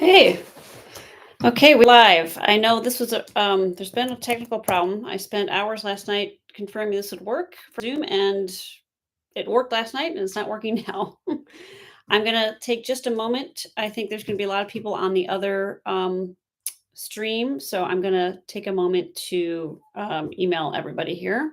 Hey, okay, we're live. I know this was there's been a technical problem. I spent hours last night confirming this would work for Zoom, and it worked last night, and it's not working now. I'm gonna take just a moment. I think there's gonna be a lot of people on the other stream, so I'm gonna take a moment to email everybody here.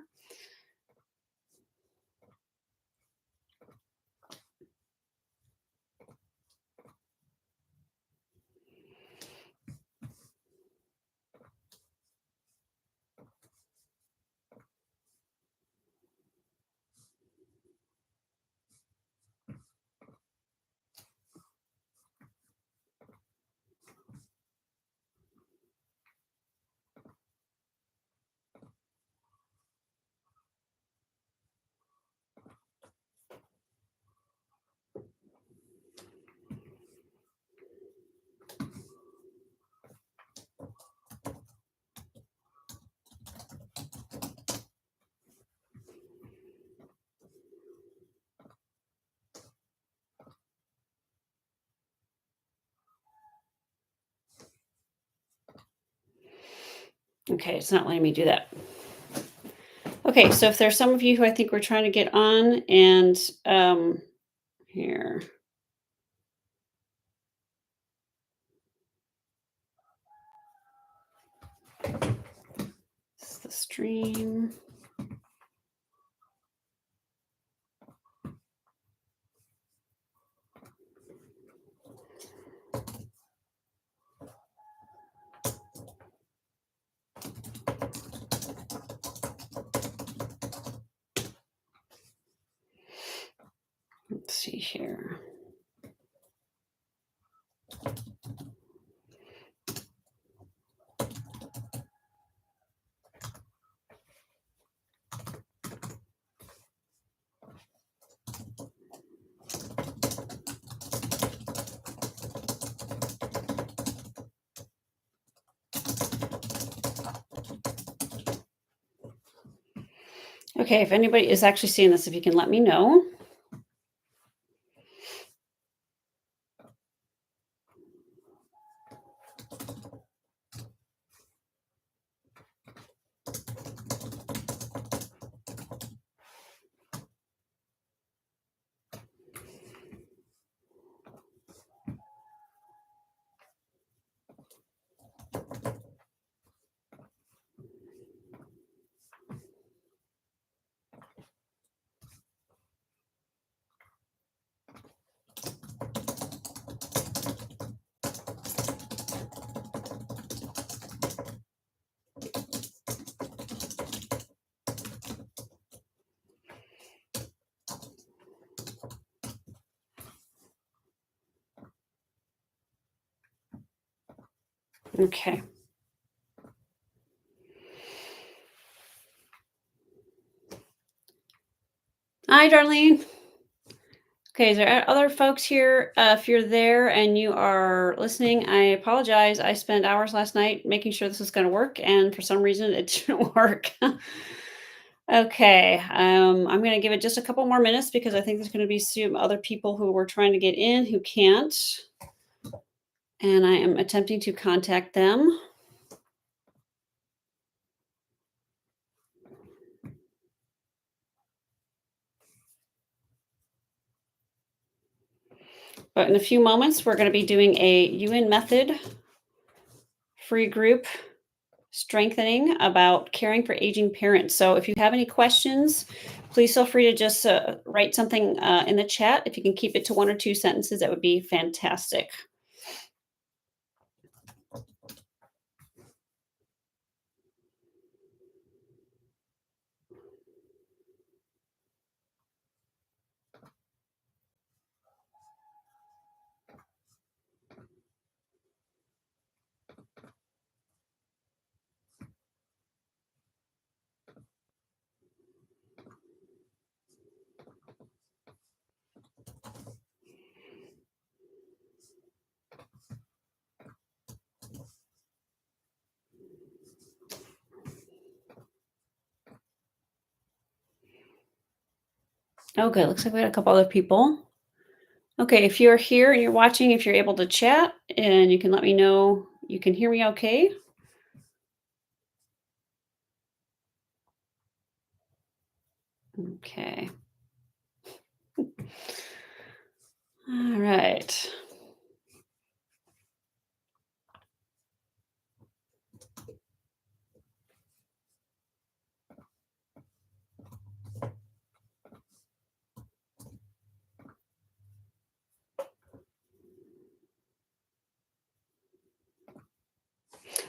Okay, it's not letting me do that. Okay, so if there's some of you who I think we're trying to get on, and here. This is the stream. Let's see here. Okay, if anybody is actually seeing this, if you can let me know. Okay. Hi, Darlene. Okay, is there other folks here? If you're there and you are listening, I apologize. I spent hours last night making sure this was going to work, and for some reason, it didn't work. Okay, I'm going to give it just a couple more minutes because I think there's going to be some other people who were trying to get in who can't, and I am attempting to contact them. But in a few moments, we're going to be doing a Yuen Method free group strengthening about caring for aging parents. So if you have any questions, please feel free to just write something in the chat. If you can keep it to 1 or 2 sentences, that would be fantastic. Oh, good. Looks like we got a couple other people. Okay, if you're here and you're watching, if you're able to chat and you can let me know you can hear me okay. Okay. All right.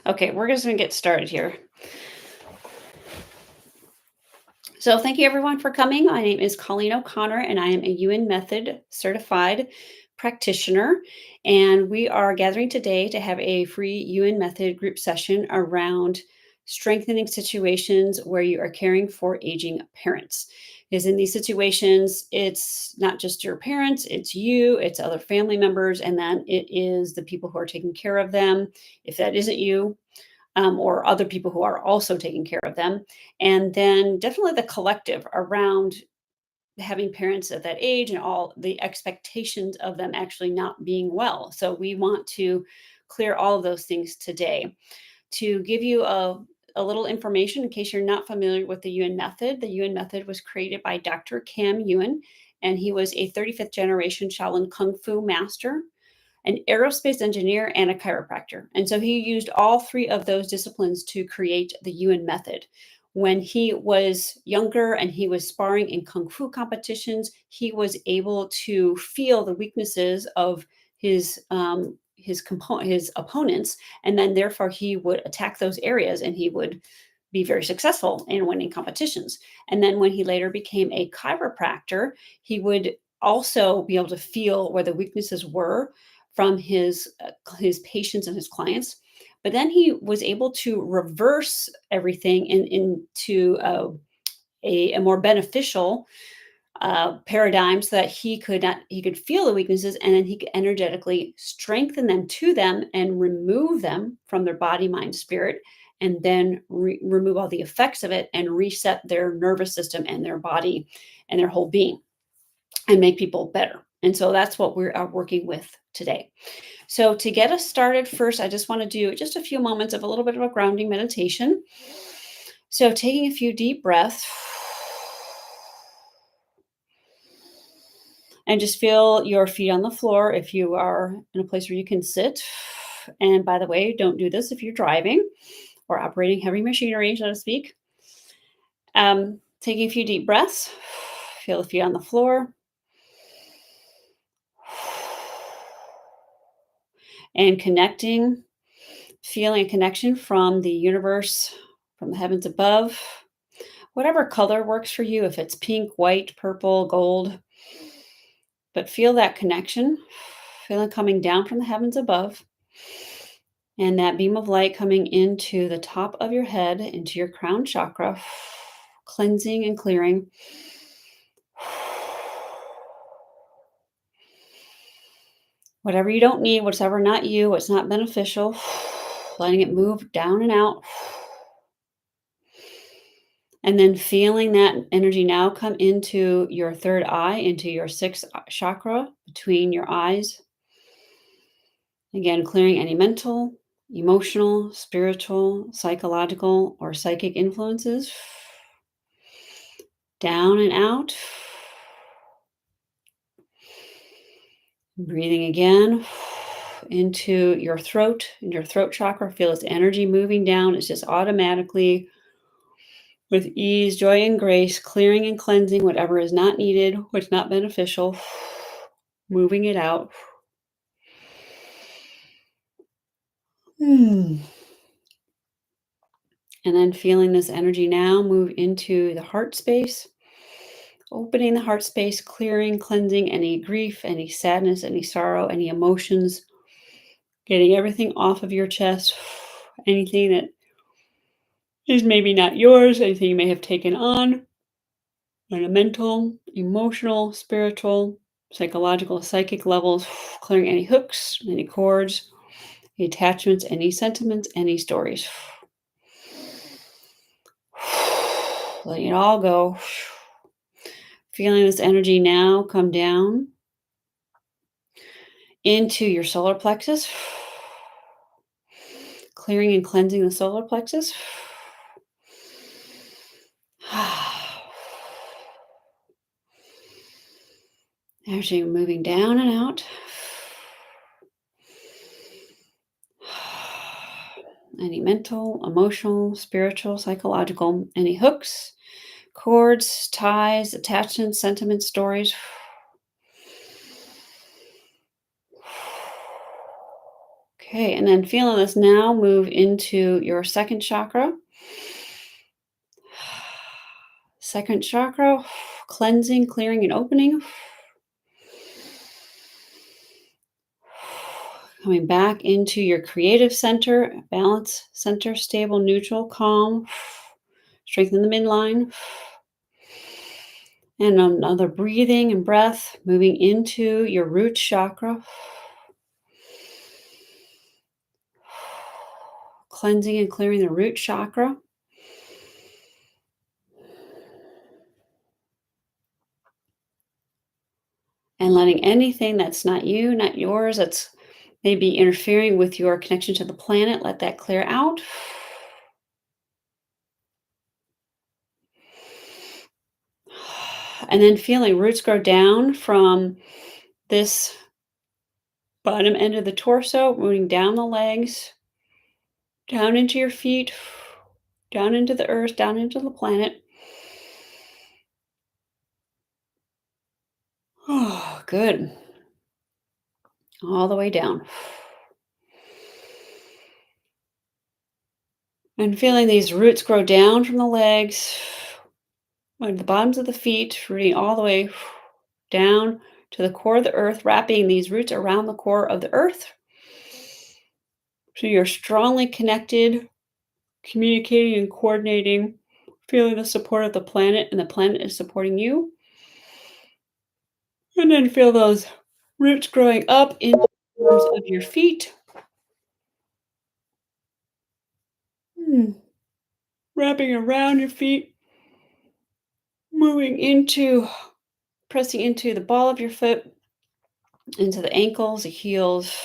Okay, we're just going to get started here. So, thank you everyone for coming. My name is Colleen O'Connor, and I am a Yuen Method certified practitioner. And we are gathering today to have a free Yuen Method group session around strengthening situations where you are caring for aging parents. Because in these situations, it's not just your parents, it's you, it's other family members, and then it is the people who are taking care of them. If that isn't you, or other people who are also taking care of them. And then definitely the collective around having parents at that age and all the expectations of them actually not being well. So we want to clear all of those things today. To give you a little information in case you're not familiar with the Yuen Method, the Yuen Method was created by Dr. Kam Yuen, and he was a 35th generation Shaolin Kung Fu master, an aerospace engineer, and a chiropractor. And so he used all three of those disciplines to create the Yuen Method. When he was younger and he was sparring in kung fu competitions, he was able to feel the weaknesses of his opponents, and then therefore he would attack those areas and he would be very successful in winning competitions. And then when he later became a chiropractor, he would also be able to feel where the weaknesses were from his patients and his clients. But then he was able to reverse everything into a more beneficial paradigm, so that he could feel the weaknesses, and then he could energetically strengthen them to them and remove them from their body, mind, spirit, and then remove all the effects of it and reset their nervous system and their body and their whole being, and make people better. And so that's what we're working with today. So to get us started, first, I just want to do just a few moments of a little bit of a grounding meditation. So taking a few deep breaths and just feel your feet on the floor if you are in a place where you can sit. And by the way, don't do this if you're driving or operating heavy machinery, so to speak. Taking a few deep breaths, feel the feet on the floor. And connecting, feeling a connection from the universe, from the heavens above, whatever color works for you, if it's pink, white, purple, gold. But feel that connection, feeling coming down from the heavens above, and that beam of light coming into the top of your head, into your crown chakra, cleansing and clearing. Whatever you don't need, whatever not you, what's not beneficial, letting it move down and out. And then feeling that energy now come into your third eye, into your sixth chakra between your eyes. Again, clearing any mental, emotional, spiritual, psychological, or psychic influences. Down and out. Breathing again into your throat, in your throat chakra. Feel this energy moving down. It's just automatically, with ease, joy, and grace, clearing and cleansing whatever is not needed, what's not beneficial, moving it out. And then feeling this energy now move into the heart space, opening the heart space, clearing, cleansing any grief, any sadness, any sorrow, any emotions, getting everything off of your chest, anything that is maybe not yours, anything you may have taken on a mental, emotional, spiritual, psychological, psychic levels, clearing any hooks, any cords, any attachments, any sentiments, any stories. Letting it all go. Feeling this energy now come down into your solar plexus, clearing and cleansing the solar plexus. Energy moving down and out. Any mental, emotional, spiritual, psychological, any hooks, cords, ties, attachments, sentiments, stories. Okay, and then feeling this now move into your second chakra. Second chakra, cleansing, clearing, and opening. Coming back into your creative center, balance center, stable, neutral, calm. Strengthen the midline. And another breathing and breath, moving into your root chakra. Cleansing and clearing the root chakra. And letting anything that's not you, not yours, that's maybe interfering with your connection to the planet, let that clear out. And then feeling roots grow down from this bottom end of the torso, moving down the legs, down into your feet, down into the earth, down into the planet. Oh, good. All the way down. And feeling these roots grow down from the legs, the bottoms of the feet, rooting all the way down to the core of the earth, wrapping these roots around the core of the earth. So you're strongly connected, communicating and coordinating, feeling the support of the planet, and the planet is supporting you. And then feel those roots growing up into the arms of your feet. Wrapping around your feet, moving into, pressing into the ball of your foot, into the ankles, the heels,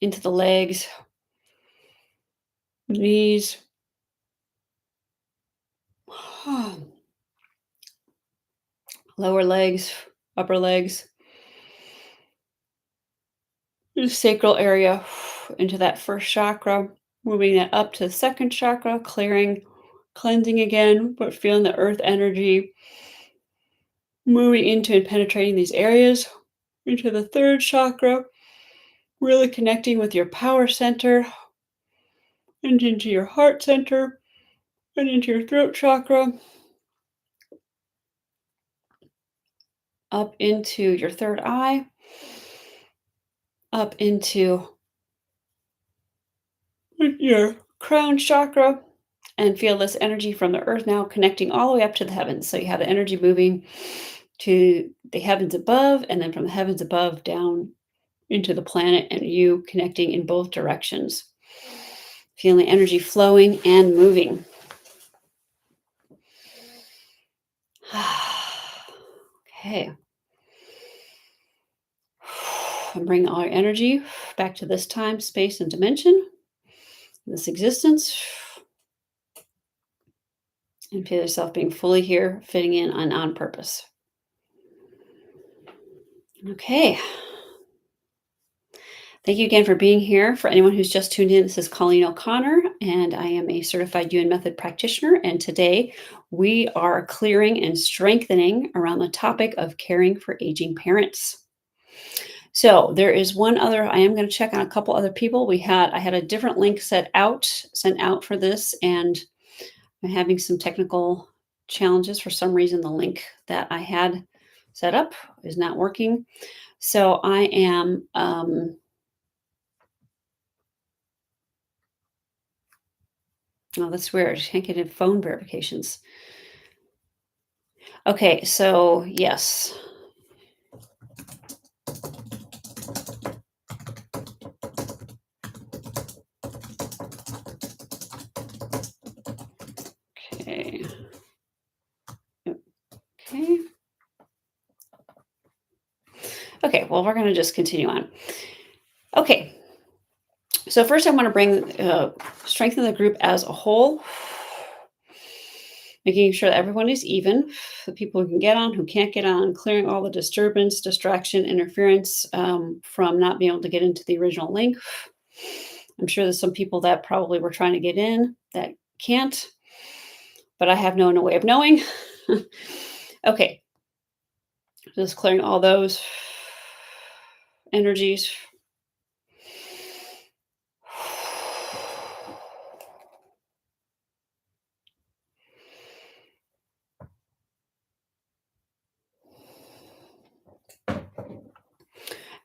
into the legs, knees. Lower legs, upper legs, the sacral area, into that first chakra, moving that up to the second chakra, clearing, cleansing again, but feeling the earth energy moving into and penetrating these areas, into the third chakra, really connecting with your power center, and into your heart center, and into your throat chakra, up into your third eye, up into your crown chakra, and feel this energy from the earth now connecting all the way up to the heavens. So you have the energy moving to the heavens above, and then from the heavens above down into the planet, and you connecting in both directions. Feeling energy flowing and moving. Okay. And bring all your energy back to this time, space, and dimension, this existence. And feel yourself being fully here, fitting in and on purpose. Okay. Thank you again for being here. For anyone who's just tuned in, this is Colleen O'Connor, and I am a certified Yuen Method practitioner. And today we are clearing and strengthening around the topic of caring for aging parents. So there is one other, I am going to check on a couple other people. I had a different link sent out for this, and I'm having some technical challenges. For some reason, the link that I had set up is not working. So I am, oh, that's weird. I can't get in phone verifications. Okay, so yes. Okay. Okay. Okay, well, we're going to just continue on. Okay, so first I want to bring strengthen the group as a whole, making sure that everyone is even, the people who can get on, who can't get on, clearing all the disturbance, distraction, interference from not being able to get into the original link. I'm sure there's some people that probably were trying to get in that can't, but I have no way of knowing. Okay, just clearing all those energies.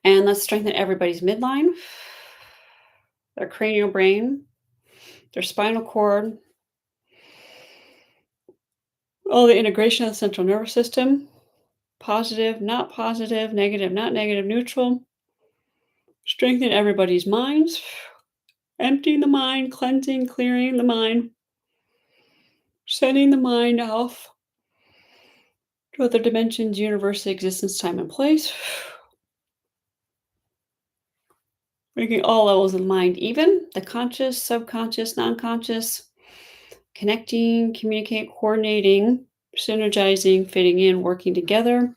And let's strengthen everybody's midline, their cranial brain, their spinal cord, all the integration of the central nervous system, positive, not positive, negative, not negative, neutral. Strengthen everybody's minds, emptying the mind, cleansing, clearing the mind, sending the mind off to other dimensions, universe, existence, time, and place. Making all levels of the mind even, the conscious, subconscious, non-conscious, connecting, communicate, coordinating, synergizing, fitting in, working together.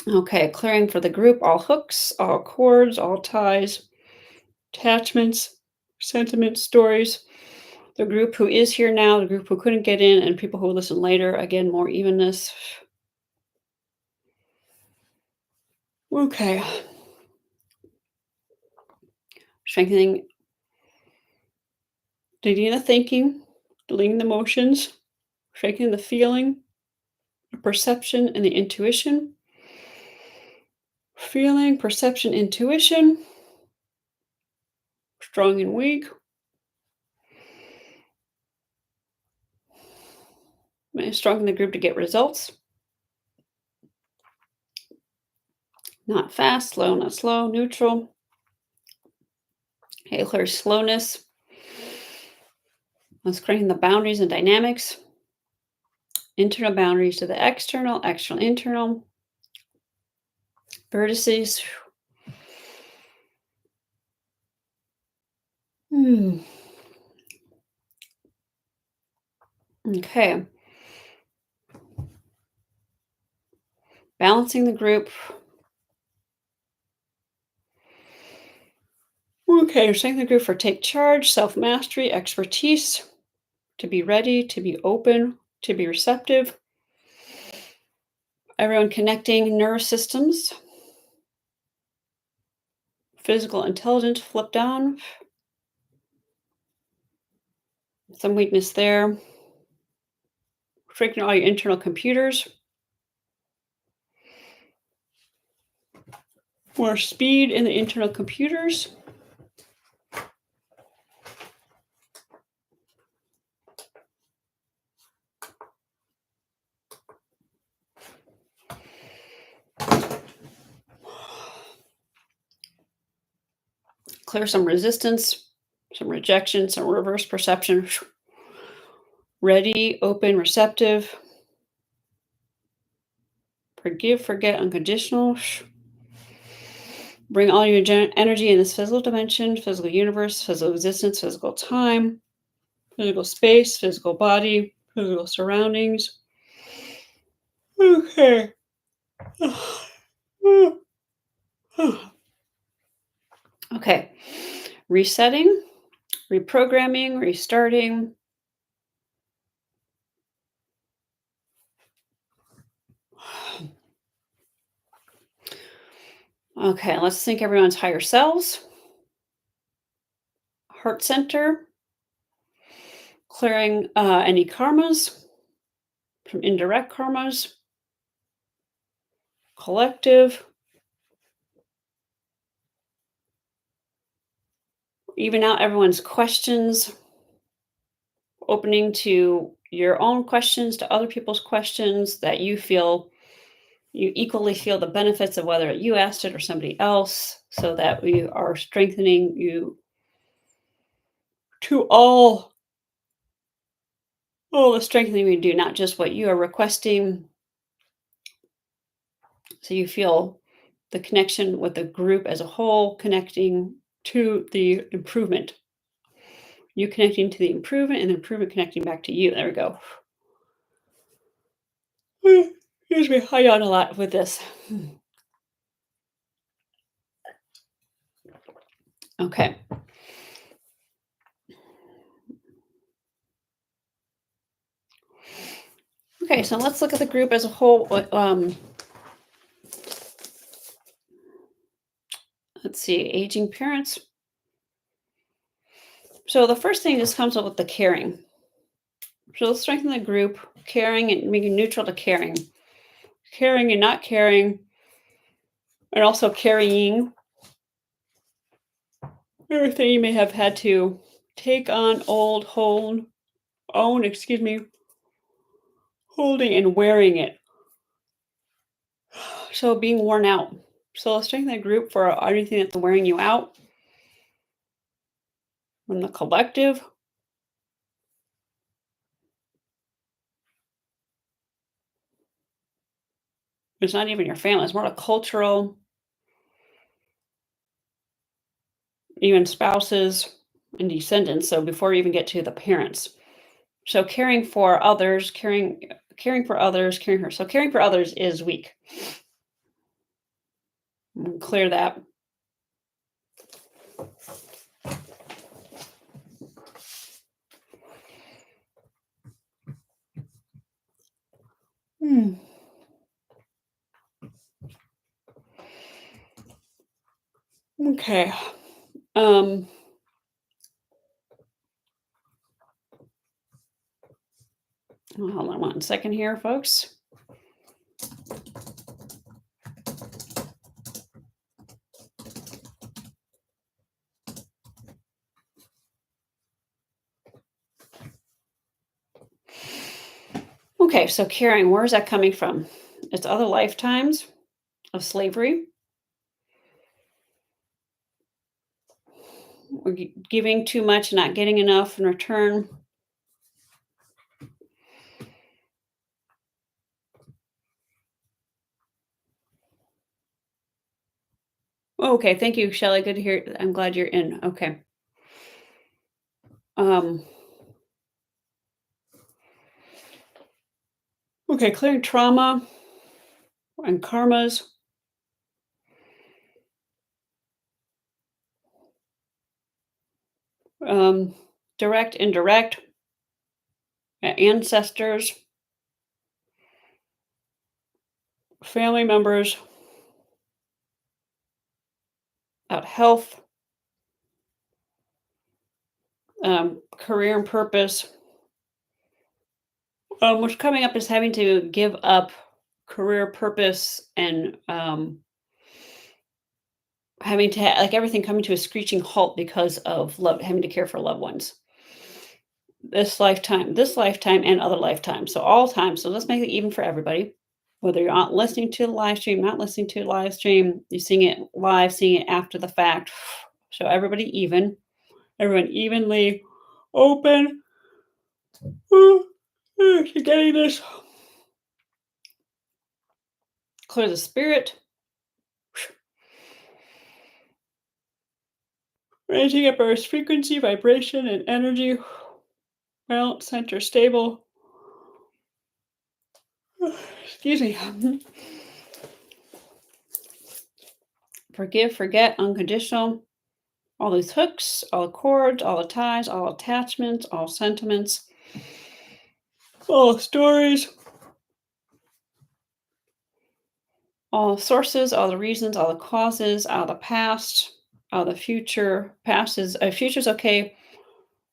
Okay, clearing for the group, all hooks, all cords, all ties, attachments, sentiments, stories. The group who is here now, the group who couldn't get in, and people who will listen later. Again, more evenness. Okay. Strengthening, deleting the thinking, deleting the emotions, strengthening the feeling, the perception, and the intuition. Feeling, perception, intuition. Strong and weak. Strong in the group to get results. Not fast, slow, not slow, neutral. Okay, clear slowness. Let's create the boundaries and dynamics. Internal boundaries to the external, external, internal. Vertices. Okay. Balancing the group. Okay, strengthening the group for take charge, self-mastery, expertise, to be ready, to be open, to be receptive. Everyone connecting nervous systems. Physical intelligence flipped on. Some weakness there. Strengthening all your internal computers. More speed in the internal computers. Clear some resistance, some rejection, some reverse perception. Ready, open, receptive. Forgive, forget, unconditional. Bring all your energy in this physical dimension, physical universe, physical existence, physical time, physical space, physical body, physical surroundings. Okay. Okay. Resetting, reprogramming, restarting. Okay, let's think everyone's higher selves. Heart center. Clearing any karmas from indirect karmas. Collective. Even out everyone's questions. Opening to your own questions, to other people's questions that you feel you equally feel the benefits of whether you asked it or somebody else, so that we are strengthening you, to all the strengthening we do, not just what you are requesting. So you feel the connection with the group as a whole, connecting to the improvement. You connecting to the improvement and the improvement connecting back to you. There we go. Excuse me, I yawn a lot with this. Okay. Okay, so let's look at the group as a whole. Let's see, aging parents. So the first thing just comes up with the caring. So let's strengthen the group, caring and making neutral to caring. Caring and not caring, and also carrying everything you may have had to take on, holding and wearing it. So being worn out. So let's strengthen the group for anything that's wearing you out. From the collective. It's not even your family, it's more a cultural, even spouses and descendants. So before you even get to the parents. So caring for others, caring for others, caring for. So caring for others is weak. Clear that. Okay. Hold on 1 second here, folks. Okay, so caring, where is that coming from? It's other lifetimes of slavery. We're giving too much, not getting enough in return. Okay, thank you, Shelley. Good to hear. I'm glad you're in. Okay. Okay, clearing trauma and karmas. Direct, indirect, ancestors, family members, about health, career and purpose. What's coming up is having to give up career purpose and having to like everything coming to a screeching halt because of love, having to care for loved ones. This lifetime, and other lifetimes. So all times. So let's make it even for everybody. Whether you're not listening to the live stream, not listening to the live stream, you're seeing it live, seeing it after the fact. So everybody even, everyone evenly open to getting this. Clear the spirit. Raising up Earth's frequency, vibration, and energy. Balance, center, stable. Excuse me. Forgive, forget, unconditional. All these hooks, all the cords, all the ties, all attachments, all sentiments, all stories, all sources, all the reasons, all the causes, all the past, all the future. Past is future's okay.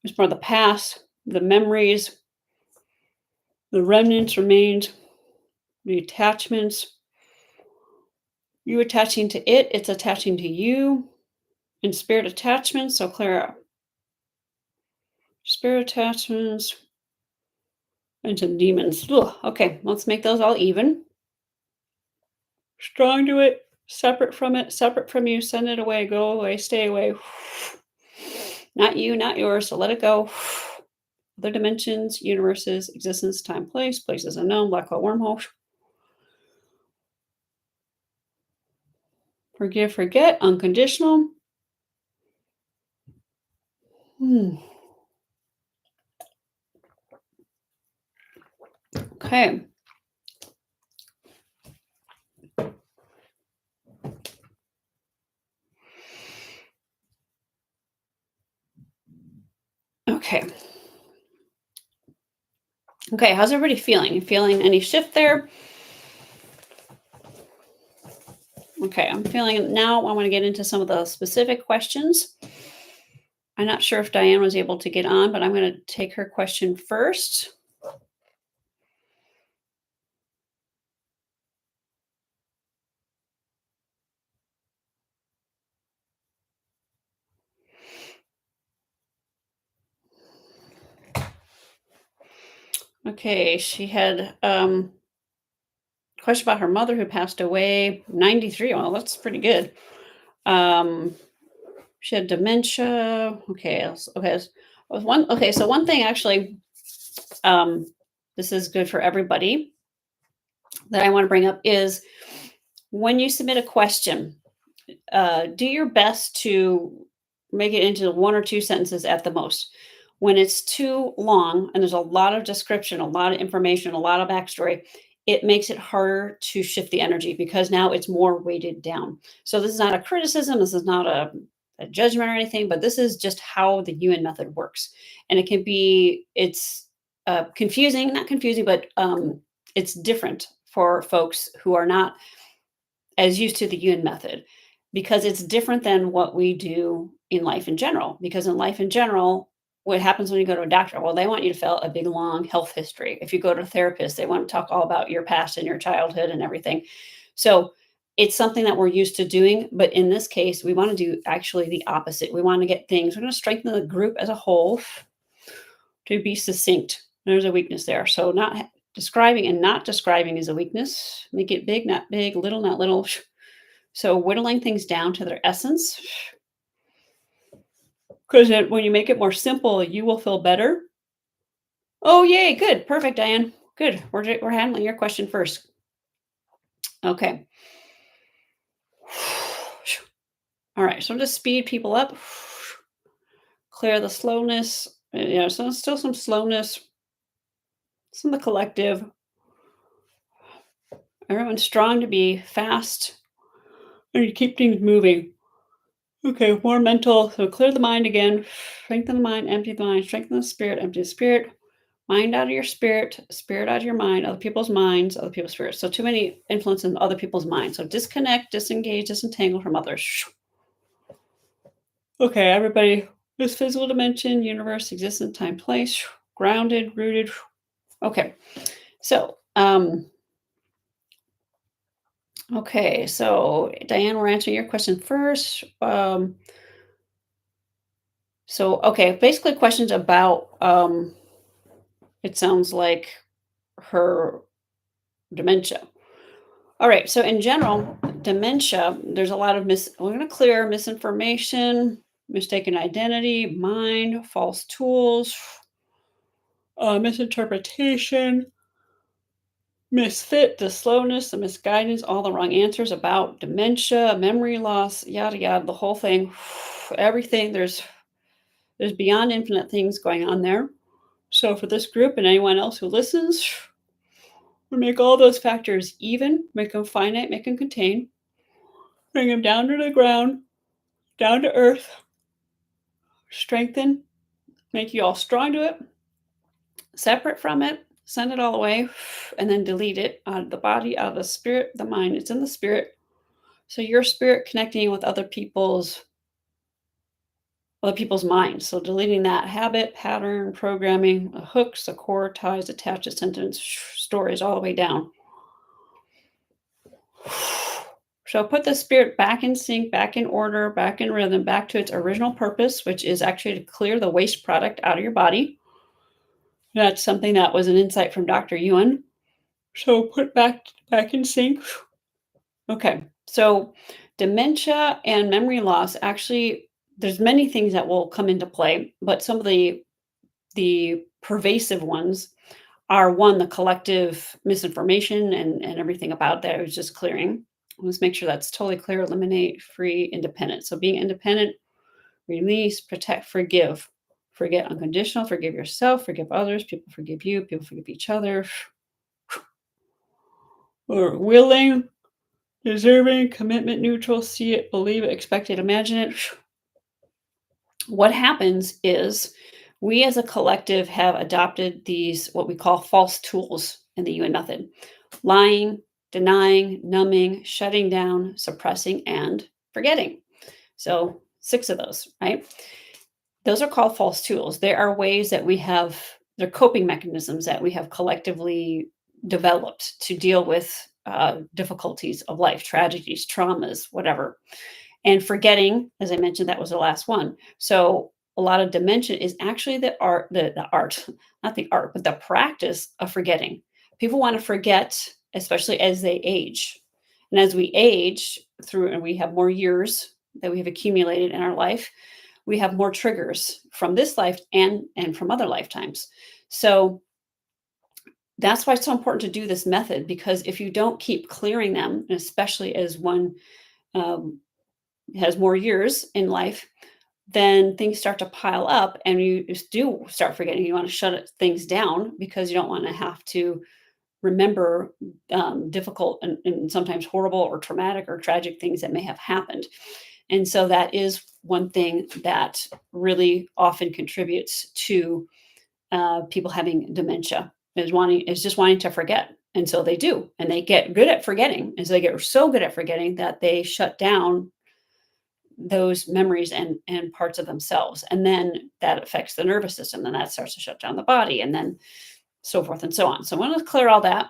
It's more the past, the memories, the remnants, remains, the attachments. You attaching to it, it's attaching to you. In spirit attachments, so clear out. Spirit attachments into demons. Ugh, okay, let's make those all even. Strong to it, separate from you, send it away, go away, stay away. Not you, not yours. So let it go. Other dimensions, universes, existence, time, place, places unknown, black hole, wormhole. Forgive, forget, unconditional. Hmm. Okay. Okay. Okay. How's everybody feeling? You feeling any shift there? Okay. I'm feeling now. I want to get into some of the specific questions. I'm not sure if Diane was able to get on, but I'm going to take her question first. Okay. She had question about her mother who passed away 93. Well, that's pretty good. She had dementia. Okay. Okay. So one thing actually, um, this is good for everybody that I want to bring up is when you submit a question, do your best to make it into 1 or 2 sentences at the most. When it's too long and there's a lot of description, a lot of information, a lot of backstory, it makes it harder to shift the energy because now it's more weighted down. So this is not a criticism. This is not a judgment or anything, but this is just how the Yuen method works. And it can be, it's confusing, not confusing, but it's different for folks who are not as used to the Yuen method because it's different than what we do in life in general. Because in life in general, what happens when you go to a doctor? Well, they want you to fill out a big long health history. If you go to a therapist, they want to talk all about your past and your childhood and everything. So it's something that we're used to doing. But in this case, we want to do actually the opposite. We want to get things, we're going to strengthen the group as a whole to be succinct. There's a weakness there. So not describing and not describing is a weakness. Make it big, not big, little, not little. So whittling things down to their essence. Because when you make it more simple, you will feel better. Oh, yay. Good. Perfect, Diane. Good. We're handling your question first. Okay. All right. So I'm just speed people up. Clear the slowness. So still some slowness. Some of the collective. Everyone's strong to be fast. And you keep things moving. Okay, more mental. So clear the mind again. Strengthen the mind, empty the mind, strengthen the spirit, empty the spirit. Mind out of your spirit, spirit out of your mind, other people's minds, other people's spirits. So too many influence in other people's minds. So disconnect, disengage, disentangle from others. Okay, everybody. This physical dimension, universe, existence, time, place, grounded, rooted. Okay. So, okay. So Diane, we're answering your question first. Okay, basically questions about, it sounds like her dementia. All right. So in general, dementia, there's a lot of we're going to clear misinformation, mistaken identity, mind, false tools, misinterpretation, misfit, the slowness, the misguidance, all the wrong answers about dementia, memory loss, yada yada, the whole thing, everything. There's beyond infinite things going on there. So for this group and anyone else who listens, we make all those factors even, make them finite, make them contain, bring them down to the ground, down to earth, strengthen, make you all strong to it, separate from it, send it all away, and then delete it out of the body, out of the spirit, the mind. It's in the spirit. So your spirit connecting with other people's minds. So deleting that habit, pattern, programming, the hooks, the core ties, attached sentence, stories all the way down. So put the spirit back in sync, back in order, back in rhythm, back to its original purpose, which is actually to clear the waste product out of your body. That's something that was an insight from Dr. Yuen. So put back in sync. Okay. So dementia and memory loss actually there's many things that will come into play, but some of the pervasive ones are one, the collective misinformation and everything about that I was just clearing. Let's make sure that's totally clear, eliminate, free, independent. So being independent, release, protect, forgive. Forget unconditional, forgive yourself, forgive others, people forgive you, people forgive each other. Or willing, deserving, commitment, neutral, see it, believe it, expect it, imagine it. What happens is we as a collective have adopted these, what we call false tools in the Yuen method: lying, denying, numbing, shutting down, suppressing, and forgetting. So, 6 of those, right? Those are called false tools. They are ways that we have, they're coping mechanisms that we have collectively developed to deal with difficulties of life, tragedies, traumas, whatever. And forgetting, as I mentioned, that was the last one. So a lot of dementia is actually the art, not the art, but the practice of forgetting. People want to forget, especially as they age. And as we age through, and we have more years that we have accumulated in our life, we have more triggers from this life and from other lifetimes. So that's why it's so important to do this method, because if you don't keep clearing them, and especially as one um, has more years in life, then things start to pile up and you just do start forgetting. You want to things down because you don't want to have to remember difficult and sometimes horrible or traumatic or tragic things that may have happened. And so that is one thing that really often contributes to people having dementia, is just wanting to forget. And so they do, and they get good at forgetting. And so they get so good at forgetting that they shut down those memories and parts of themselves, and then that affects the nervous system, then that starts to shut down the body, and then so forth and so on. So I want to clear all that,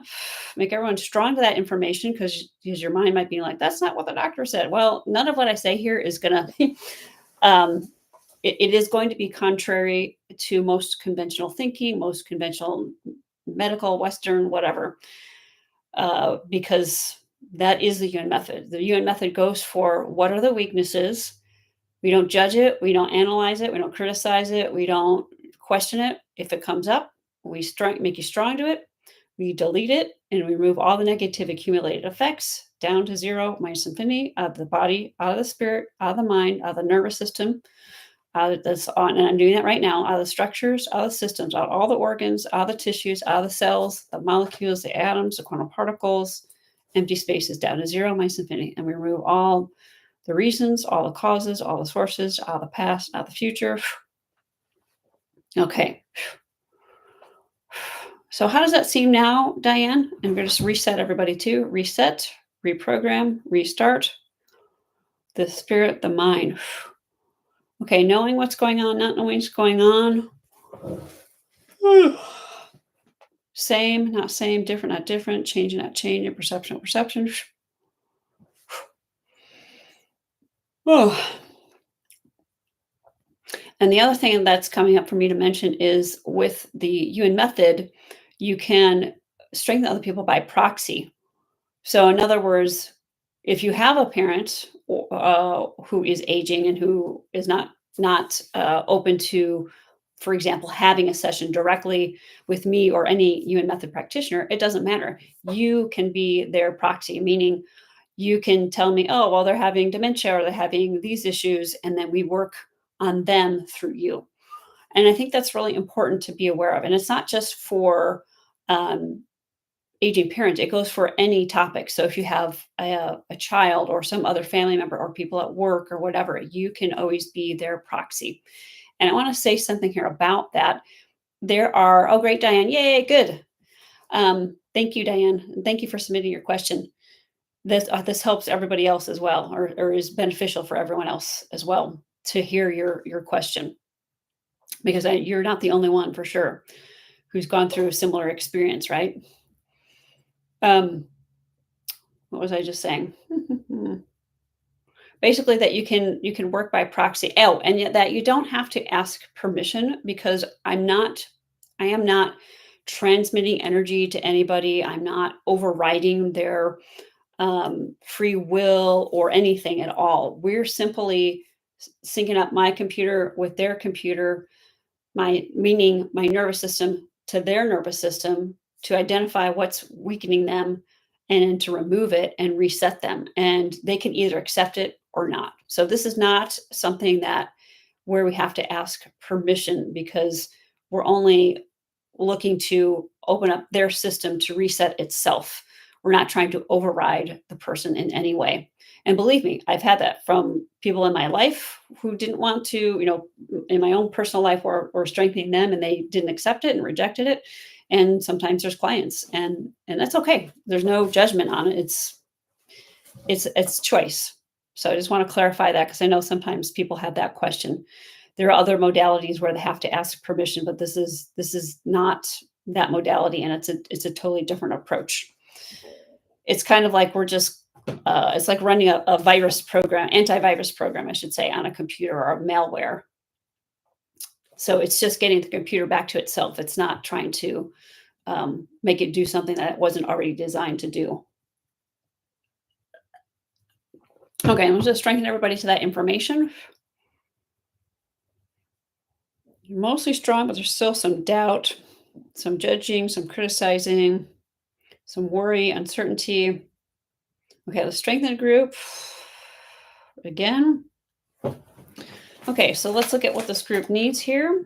make everyone strong to that information, because your mind might be like, that's not what the doctor said. Well, none of what I say here is going to um, it is going to be contrary to most conventional thinking, most conventional medical, Western, whatever, because that is the Yuen method. The Yuen method goes for what are the weaknesses. We don't judge it. We don't analyze it. We don't criticize it. We don't question it. If it comes up, we make you strong to it. We delete it and we remove all the negative accumulated effects down to zero, minus infinity, out of the body, out of the spirit, out of the mind, out of the nervous system, out of this on, and I'm doing that right now, out of the structures, out of the systems, out of all the organs, out of the tissues, out of the cells, the molecules, the atoms, the quantum particles, empty spaces down to zero, minus infinity. And we remove all the reasons, all the causes, all the sources, out of the past, out of the future. Okay. So how does that seem now, Diane? And we're going to just reset everybody too. Reset, reprogram, restart the spirit, the mind. Okay, knowing what's going on, not knowing what's going on. Same, not same, different, not different, changing, not changing, perception, not perception. Oh. And the other thing that's coming up for me to mention is with the Yuen method, you can strengthen other people by proxy. So, in other words, if you have a parent who is aging and who is not open to, for example, having a session directly with me or any Yuen method practitioner, it doesn't matter. You can be their proxy, meaning you can tell me, oh, well, they're having dementia or they're having these issues, and then we work on them through you. And I think that's really important to be aware of. And it's not just for um, aging parents, it goes for any topic. So if you have a child or some other family member or people at work or whatever, you can always be their proxy. And I want to say something here about that. There are, oh, great, Diane. Yay, good. Thank you, Diane. And thank you for submitting your question. This helps everybody else as well, or is beneficial for everyone else as well to hear your question, because you're not the only one for sure who's gone through a similar experience, right? What was I just saying? Basically, that you can work by proxy. Oh, and yet that you don't have to ask permission, because I am not transmitting energy to anybody. I'm not overriding their free will or anything at all. We're simply syncing up my computer with their computer, meaning my nervous system to their nervous system, to identify what's weakening them and then to remove it and reset them. And they can either accept it or not. So this is not something that where we have to ask permission, because we're only looking to open up their system to reset itself. We're not trying to override the person in any way. And believe me, I've had that from people in my life who didn't want to, in my own personal life, or strengthening them, and they didn't accept it and rejected it. And sometimes there's clients, and that's okay. There's no judgment on it. It's choice. So I just want to clarify that, because I know sometimes people have that question. There are other modalities where they have to ask permission, but this is not that modality, and it's a totally different approach. It's kind of like it's like running a virus program, antivirus program, I should say, on a computer or malware. So it's just getting the computer back to itself. It's not trying to make it do something that it wasn't already designed to do. Okay, I'm just strengthening everybody to that information. You're mostly strong, but there's still some doubt, some judging, some criticizing, some worry, uncertainty. Okay, let's strengthen the group again. Okay, so let's look at what this group needs here.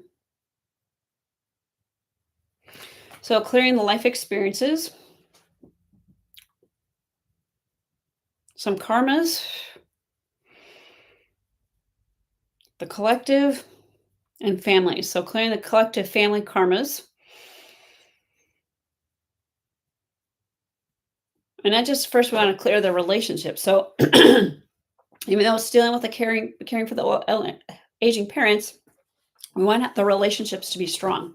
So clearing the life experiences, some karmas, the collective, and families. So clearing the collective family karmas. And I just first want to clear the relationship. So even though it's dealing with the caring for the aging parents, we want the relationships to be strong.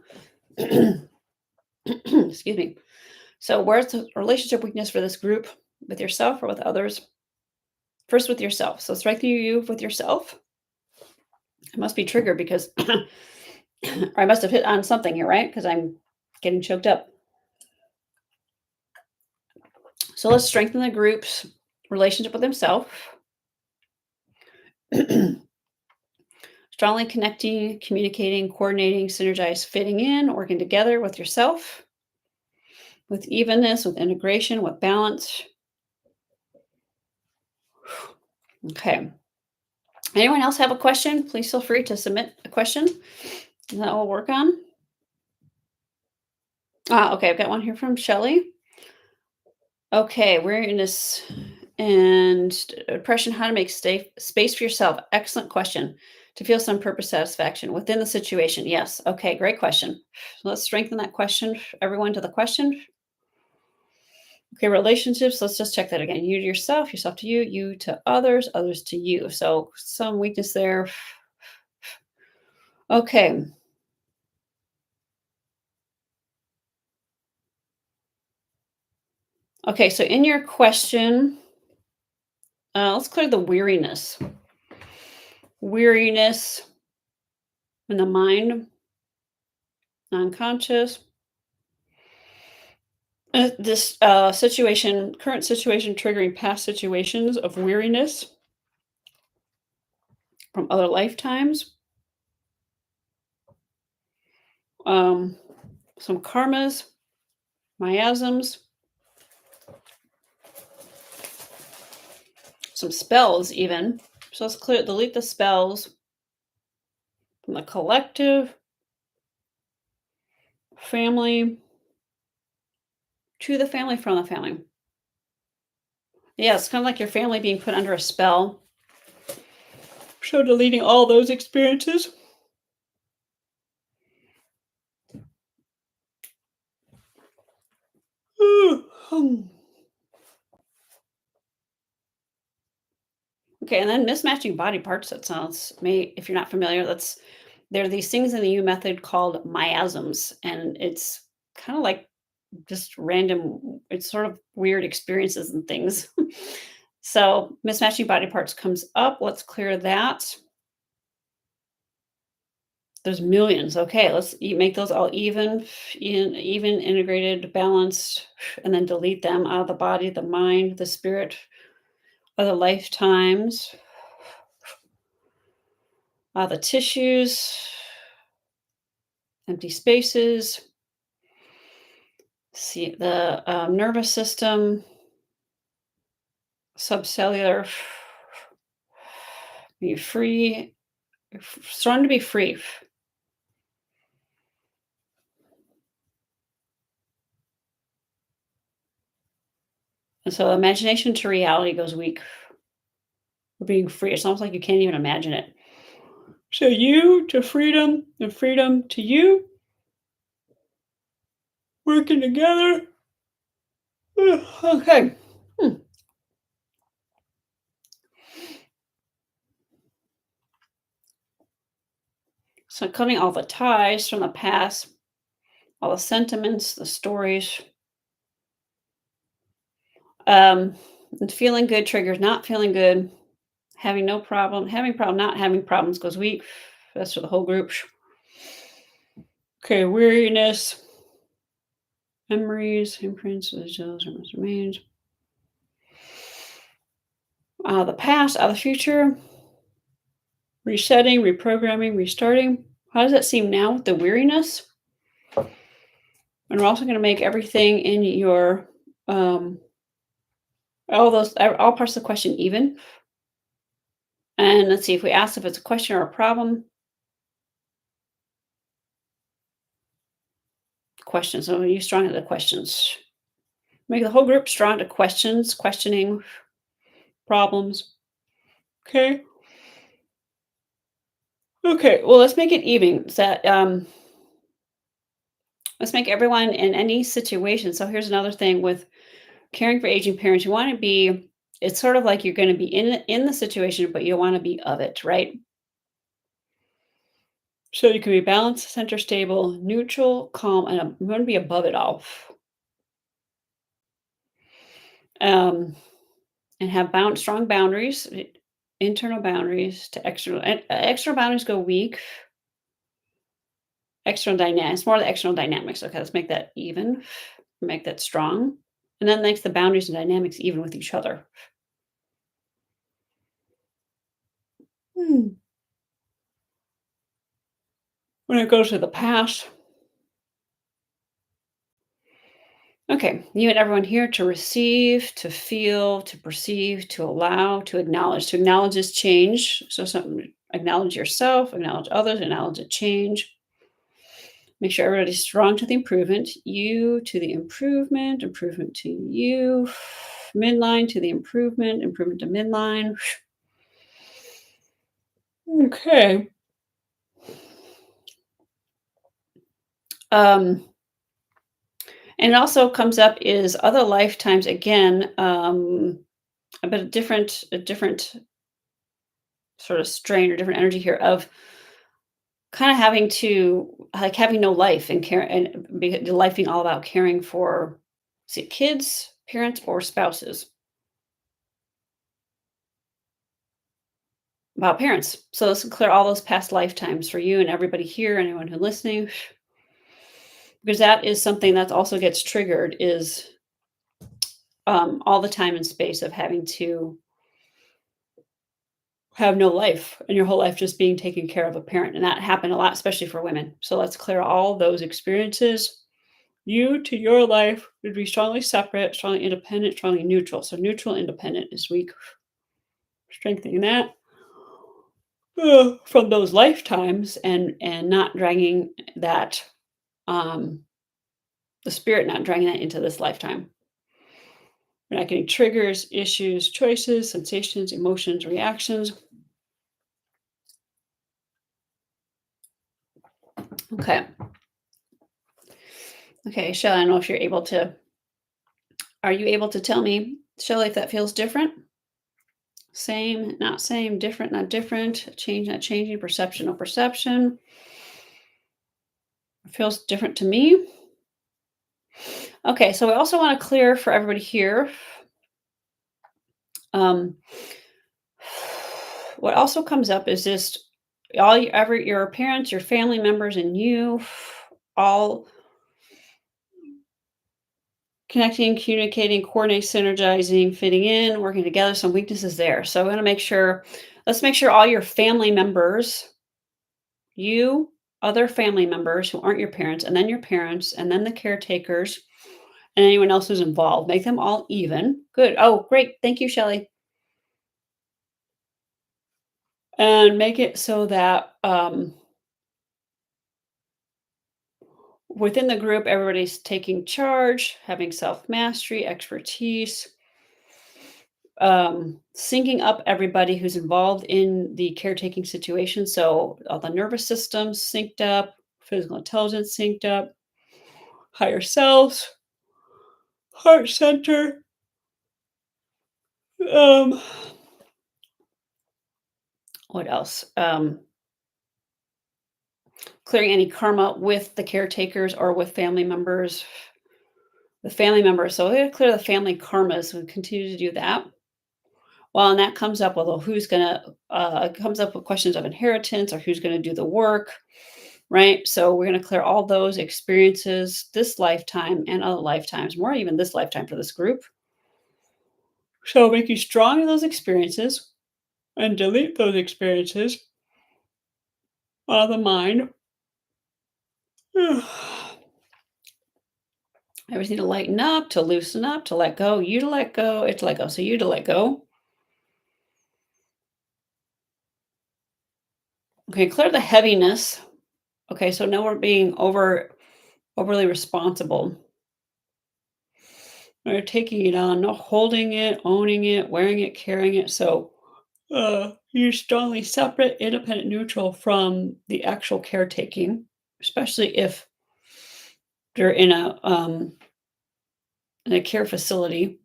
Excuse me. So where's the relationship weakness for this group? With yourself or with others? First with yourself. So strengthen you with yourself. I must be triggered because I must have hit on something here, right? Because I'm getting choked up. So let's strengthen the group's relationship with himself. Strongly connecting, communicating, coordinating, synergize, fitting in, working together with yourself, with evenness, with integration, with balance. Okay. Anyone else have a question? Please feel free to submit a question that we'll work on. Okay, I've got one here from Shelley. Okay, weariness and depression, how to make space for yourself. Excellent question. To feel some purpose, satisfaction within the situation. Yes. Okay, great question. Let's strengthen that question. Everyone to the question. Okay, relationships. Let's just check that again. You to yourself, yourself to you, you to others, others to you. So some weakness there. Okay. Okay, so in your question, let's clear the weariness. Weariness in the mind, non-conscious. This current situation triggering past situations of weariness from other lifetimes. Some karmas, miasms, some spells even. So let's delete the spells from the collective, family, to the family, from the family. Yeah, it's kind of like your family being put under a spell. So deleting all those experiences. Okay, and then mismatching body parts. That sounds, if you're not familiar, there are these things in the Yuen Method called miasms, and it's kind of like just random. It's sort of weird experiences and things. So mismatching body parts comes up. Let's clear that. There's millions. Okay, let's make those all even, integrated, balanced, and then delete them out of the body, the mind, the spirit, other lifetimes. The tissues, empty spaces, see the nervous system, subcellular, be free, starting to be free. And so imagination to reality goes weak. Being free. It's almost like you can't even imagine it. So you to freedom and freedom to you, working together. Okay. So cutting all the ties from the past, all the sentiments, the stories. And feeling good triggers not feeling good, having no problem, having problem, not having problems goes weak. That's for the whole group. Okay, weariness, memories, imprints, visuals, remains. The past, the future, resetting, reprogramming, restarting. How does that seem now with the weariness? And we're also going to make everything in your all parts of the question even. And let's see if we ask if it's a question or a problem. Questions. So are you strong at the questions? Make the whole group strong to questions, questioning, problems. Okay. Okay. Well, let's make it even. So that let's make everyone in any situation. So here's another thing with caring for aging parents. You want to be. It's sort of like you're going to be in the situation, but you want to be of it, right? So you can be balanced, center stable, neutral, calm, and you want to be above it all. And have strong boundaries, internal boundaries to external. External boundaries go weak. External dynamics, more of the external dynamics. Okay, let's make that even, make that strong. And then makes the boundaries and dynamics even with each other. When it goes to the past. Okay, you and everyone here to receive, to feel, to perceive, to allow, to acknowledge. To acknowledge is change. So acknowledge yourself, acknowledge others, acknowledge a change. Make sure everybody's strong to the improvement. You to the improvement, improvement to you. Midline to the improvement, improvement to midline. Okay. And it also comes up is other lifetimes again, but a different sort of strain or different energy here of kind of having to like having no life and care and life being all about caring for kids, parents, or spouses. About parents. So this will clear all those past lifetimes for you and everybody here, anyone who's listening. Because that is something that also gets triggered is all the time and space of having to have no life and your whole life just being taken care of a parent. And that happened a lot, especially for women. So let's clear all those experiences. You to your life would be strongly separate, strongly independent, strongly neutral. So neutral, independent is weak. Strengthening that from those lifetimes and not dragging that the spirit, not dragging that into this lifetime. We're not getting triggers, issues, choices, sensations, emotions, reactions. Okay. Okay, Shelley, I don't know if you're able to. Are you able to tell me, Shelley, if that feels different? Same, not same, different, not different, change, not changing, perception, no perception. It feels different to me. Okay, so we also want to clear for everybody here. What also comes up is just your parents, your family members, and you all connecting, communicating, coordinating, synergizing, fitting in, working together. Some weaknesses there. So I'm going to let's make sure all your family members you, other family members who aren't your parents, and then your parents, and then the caretakers, and anyone else who's involved. Make them all even. Good. Oh, great. Thank you, Shelley. And make it so that within the group, everybody's taking charge, having self mastery, expertise, syncing up everybody who's involved in the caretaking situation. So all the nervous systems synced up, physical intelligence synced up, higher selves, heart center. Um, what else? Clearing any karma with the caretakers or with family members. The family members. So we're going to clear the family karmas. We continue to do that. Well, and that comes up with, well, who's gonna comes up with questions of inheritance or who's gonna do the work, right? So we're gonna clear all those experiences this lifetime and other lifetimes, more even this lifetime for this group. So make you strong in those experiences and delete those experiences out of the mind. Everything to lighten up, to loosen up, to let go, you to let go, it to let go. So you to let go. Okay, clear the heaviness. Okay, so now we're being overly responsible. Or taking it on, not holding it, owning it, wearing it, carrying it. So you're strongly separate, independent, neutral from the actual caretaking, especially if they're in a care facility.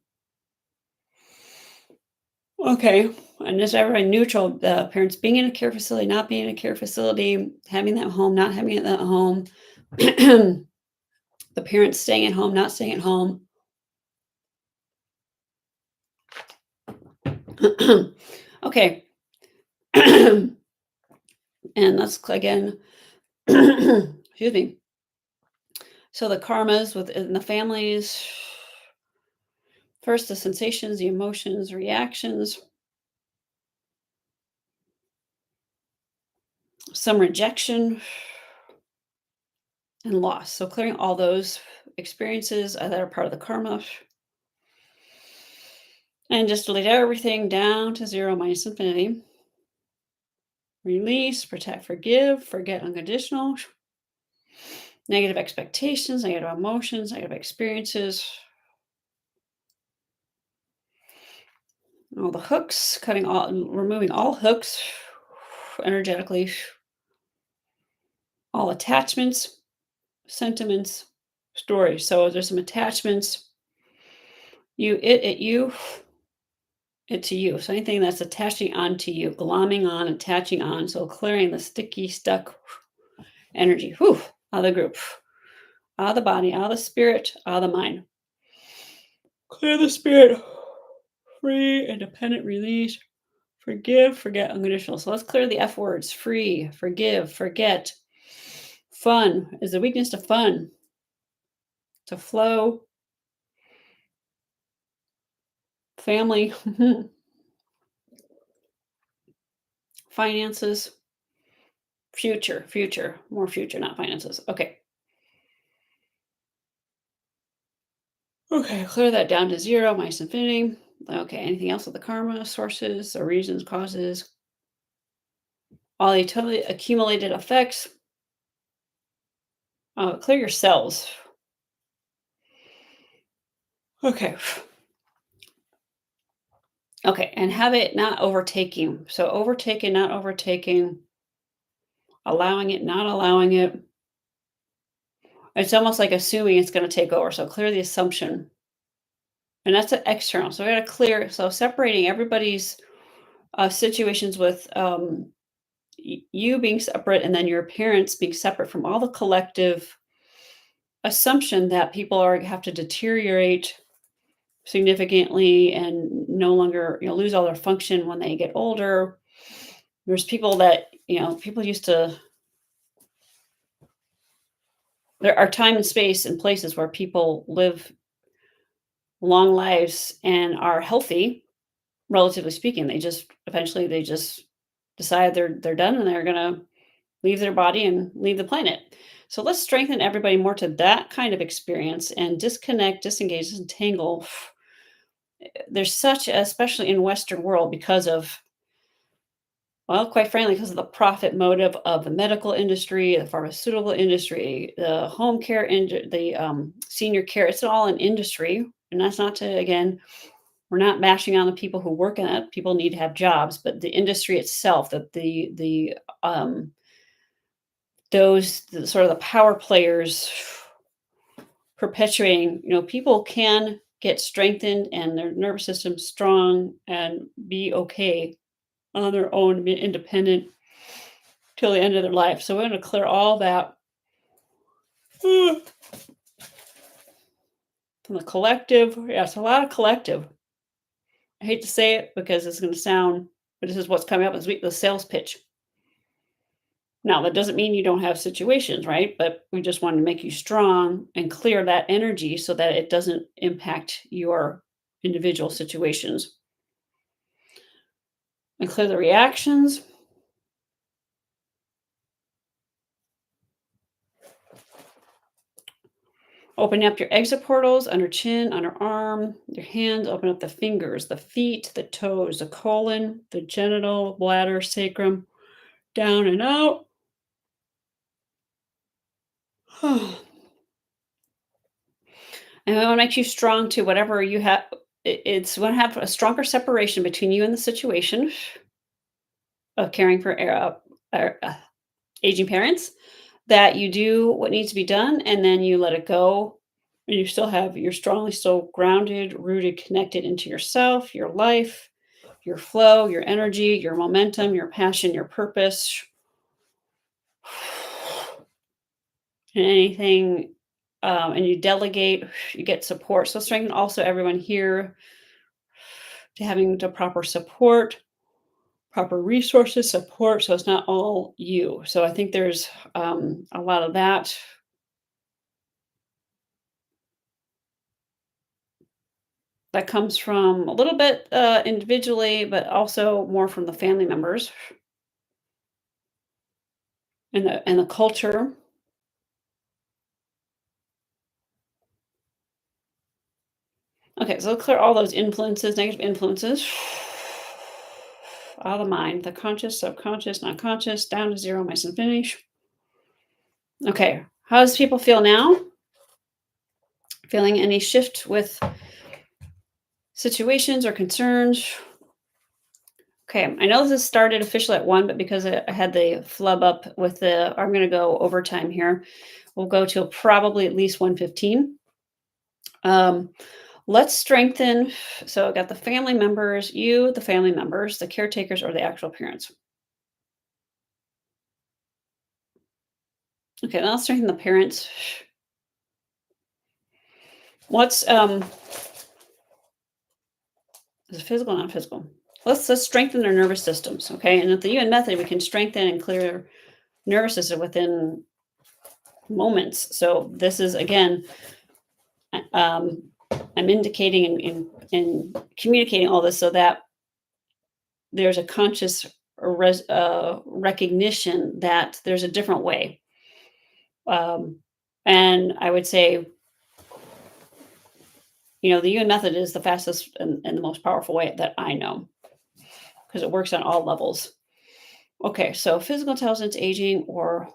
Okay, and is everybody neutral? The parents being in a care facility, not being in a care facility, having that home, not having it at home. The parents staying at home, not staying at home. Okay. And that's again, excuse me. So the karmas within the families, first the sensations, the emotions, reactions, some rejection and loss. So clearing all those experiences that are part of the karma. And just delete everything down to zero minus infinity. Release, protect, forgive, forget unconditional. Negative expectations, negative emotions, negative experiences. All the hooks, removing all hooks energetically. All attachments, sentiments, stories. So there's some attachments. You, you, it to you. So anything that's attaching onto you, glomming on, attaching on. So clearing the sticky, stuck energy. Out of the group, out of the body, out of the spirit, out of the mind. Clear the spirit. Free, independent, release, forgive, forget, unconditional. So let's clear the F words. Free, forgive, forget. Fun is the weakness to fun, to flow, family, finances, future, more future, not finances. Okay. Okay, clear that down to zero, minus infinity. Okay, anything else with the karma, sources or reasons, causes, all the totally accumulated effects. Clear your cells. Okay. Okay, and have it not overtaking. So overtaking, not overtaking, allowing it, not allowing it. It's almost like assuming it's going to take over. So clear the assumption. And that's an external. So we got to clear. So separating everybody's situations with you being separate and then your parents being separate from all the collective assumption that people have to deteriorate significantly and no longer lose all their function when they get older. There's people that people used to. There are time and space and places where people live long lives and are healthy, relatively speaking. They just eventually decide they're done and they're gonna leave their body and leave the planet. So let's strengthen everybody more to that kind of experience and disconnect, disengage, disentangle. There's such, especially in Western world, because of, well, quite frankly, because of the profit motive of the medical industry, the pharmaceutical industry, the home care, the senior care. It's all an industry, and that's not to, again, we're not bashing on the people who work in it. People need to have jobs, but the industry itself, that the those the, sort of the power players perpetuating, people can get strengthened and their nervous system strong and be okay on their own, be independent till the end of their life. So we're going to clear all that from the collective. Yeah, it's a lot of collective. I hate to say it because it's going to sound, but this is what's coming up this week, the sales pitch. Now, that doesn't mean you don't have situations, right? But we just want to make you strong and clear that energy so that it doesn't impact your individual situations. And clear the reactions. Open up your exit portals under chin, under arm, your hands. Open up the fingers, the feet, the toes, the colon, the genital, bladder, sacrum, down and out. And we want to make you strong to whatever you have. It's going to have a stronger separation between you and the situation of caring for aging parents, that you do what needs to be done and then you let it go. And you're strongly still grounded, rooted, connected into yourself, your life, your flow, your energy, your momentum, your passion, your purpose. And anything, and you delegate, you get support. So strengthen also everyone here to having the proper support, proper resources, support. So it's not all you. So I think there's a lot of that. That comes from a little bit individually, but also more from the family members and the culture. Okay, so let's clear all those influences, negative influences out of the mind, the conscious, subconscious, not conscious, down to zero, nice and finish. Okay, how does people feel now? Feeling any shift with situations or concerns? Okay, I know this started officially at 1, but because I had the flub up with I'm going to go overtime here. We'll go till probably at least 1:15. Let's strengthen. So I got the family members, the family members, the caretakers, or the actual parents. Okay, now let's strengthen the parents. What's is it physical, not physical? Let's strengthen their nervous systems. Okay, and at the Yuen Method, we can strengthen and clear nervous system within moments. So this is again, I'm indicating and communicating all this so that there's a conscious recognition that there's a different way. And I would say, the Yuen Method is the fastest and the most powerful way that I know because it works on all levels. Okay, so physical intelligence, aging, or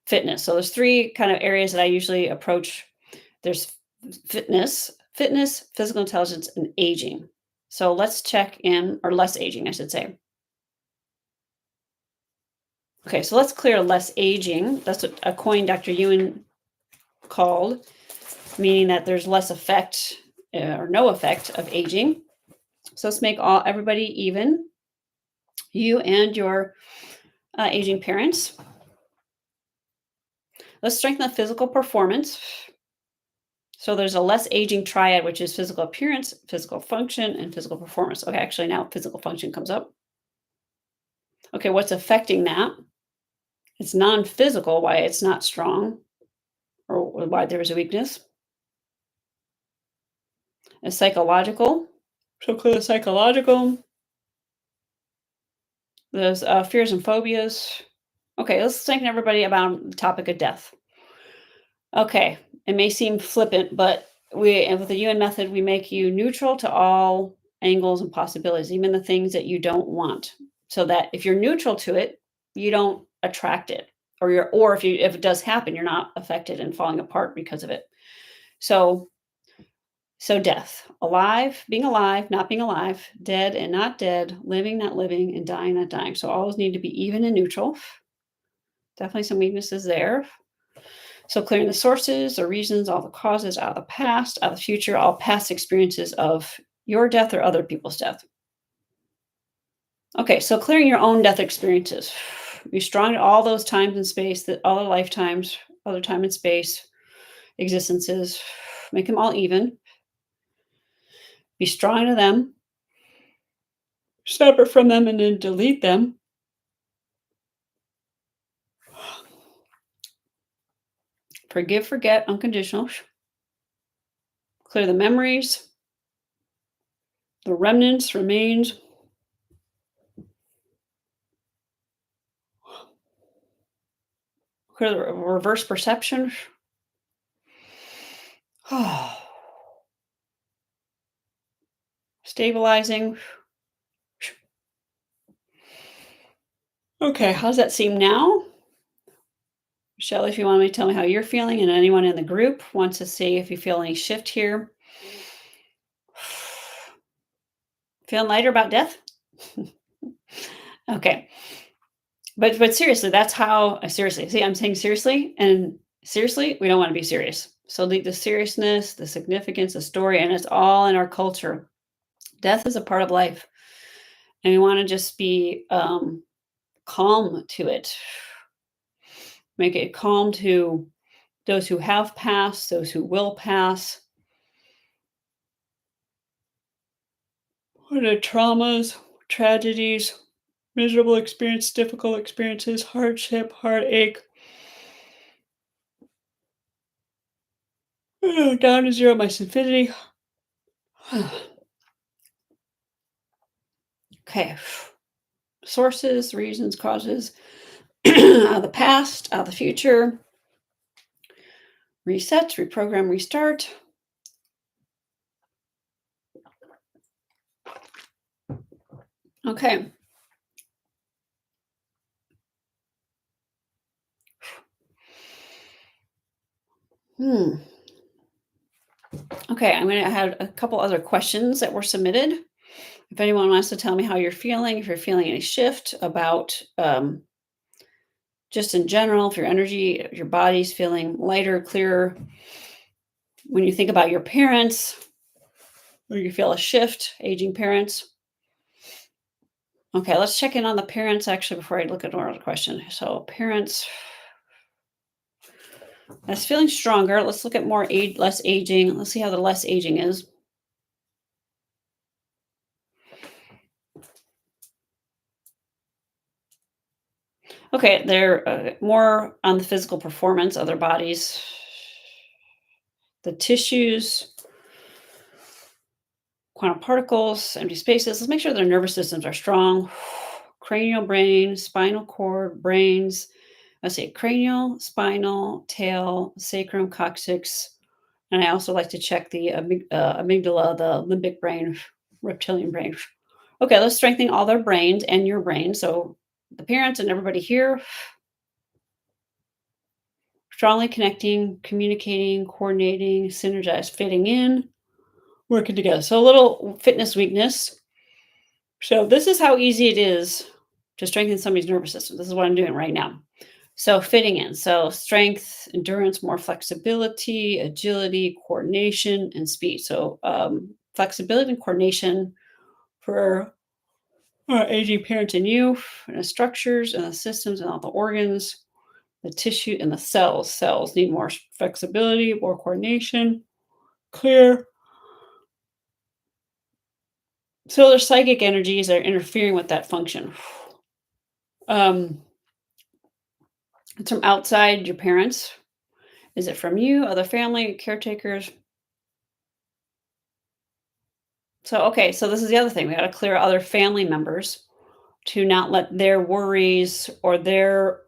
fitness. So there's 3 kind of areas that I usually approach. There's fitness, physical intelligence, and aging. So let's check in, or less aging, I should say. Okay, so let's clear less aging. That's what a coin Dr. Yuen called, meaning that there's less effect or no effect of aging. So let's make everybody even, you and your aging parents. Let's strengthen the physical performance. So there's a less aging triad, which is physical appearance, physical function, and physical performance. Okay, actually now physical function comes up. Okay, what's affecting that? It's non-physical, why it's not strong, or why there's a weakness. It's psychological. So clear the psychological, those fears and phobias. Okay, let's thank everybody about the topic of death. Okay, it may seem flippant, but with the Yuen method, we make you neutral to all angles and possibilities, even the things that you don't want. So that if you're neutral to it, you don't attract it. Or if it does happen, you're not affected and falling apart because of it. So death, alive, not being alive, dead and not dead, living, not living, and dying, not dying. So always need to be even and neutral. Definitely some weaknesses there. So clearing the sources or reasons, all the causes out of the past, out of the future, all past experiences of your death or other people's death. Okay, so clearing your own death experiences. Be strong at all those times and space, that all the lifetimes, other time and space, existences. Make them all even. Be strong to them. Separate from them and then delete them. Forgive, forget, unconditional. Clear the memories, the remnants, remains. Clear the reverse perception. Stabilizing. Okay, how does that seem now? Michelle, if you want me to tell me how you're feeling, and anyone in the group wants to see if you feel any shift here. Feeling lighter about death? Okay. But seriously, that's how seriously. See, I'm saying seriously, and seriously, we don't want to be serious. So the seriousness, the significance, the story, and it's all in our culture. Death is a part of life. And we want to just be calm to it. Make it calm to those who have passed, those who will pass. What are traumas, tragedies, miserable experience, difficult experiences, hardship, heartache. Down to zero my infinity. Okay. Sources, reasons, causes, out of the past, out of the future. Reset, reprogram, restart. Okay. Okay, I'm going to have a couple other questions that were submitted. If anyone wants to tell me how you're feeling, if you're feeling any shift about just in general, if your energy, your body's feeling lighter, clearer. When you think about your parents, or you feel a shift, aging parents. Okay, let's check in on the parents actually before I look at another question. So parents, that's feeling stronger. Let's look at more less aging. Let's see how the less aging is. Okay, they're more on the physical performance of their bodies, the tissues, quantum particles, empty spaces. Let's make sure their nervous systems are strong. Cranial, brain, spinal cord, brains. Let's see, cranial, spinal, tail, sacrum, coccyx. And I also like to check the amygdala, the limbic brain, reptilian brain. Okay, let's strengthen all their brains and your brain. So the parents and everybody here, strongly connecting, communicating, coordinating, synergized, fitting in, working together. So a little fitness weakness. So this is how easy it is to strengthen somebody's nervous system. This is what I'm doing right now. So fitting in. So strength, endurance, more flexibility, agility, coordination, and speed. So flexibility and coordination for aging parents and you, and the structures and the systems and all the organs, the tissue and the cells. Cells need more flexibility, more coordination, clear. So there's psychic energies that are interfering with that function. It's from outside your parents. Is it from you, other family, caretakers? So, okay, so this is the other thing. We got to clear other family members to not let their worries or their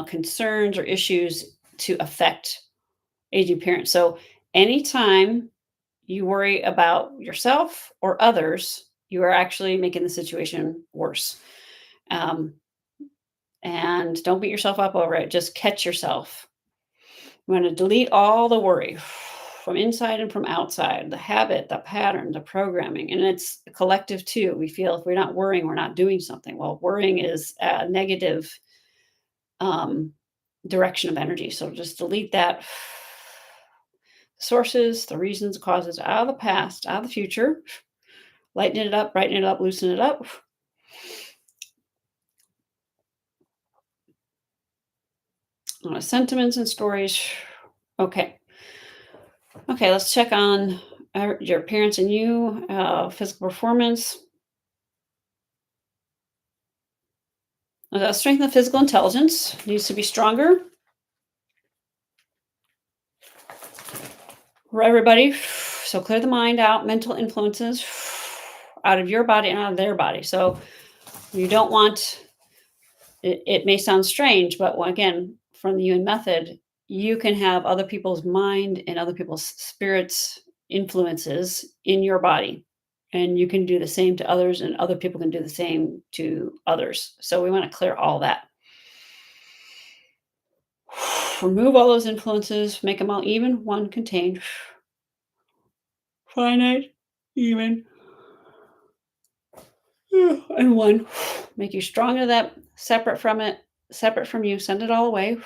concerns or issues to affect aging parents. So anytime you worry about yourself or others, you are actually making the situation worse. Um, and don't beat yourself up over it. Just catch yourself. You want to delete all the worry from inside and from outside, the habit, the pattern, the programming. And it's collective too. We feel if we're not worrying, we're not doing something. Well, worrying is a negative um, direction of energy. So just delete that. Sources, the reasons, causes out of the past, out of the future. Lighten it up, brighten it up, loosen it up. Sentiments and stories. Okay. Okay, let's check on your parents and you, physical performance. Strengthen the physical intelligence. Needs to be stronger. For everybody. So clear the mind out, mental influences out of your body and out of their body. So you don't want, it may sound strange, but again, from the Yuen Method, you can have other people's mind and other people's spirits influences in your body. And you can do the same to others, and other people can do the same to others. So we want to clear all that. Remove all those influences, make them all even, one contained, finite, even, and one. Make you strong to that, separate from it, separate from you, send it all away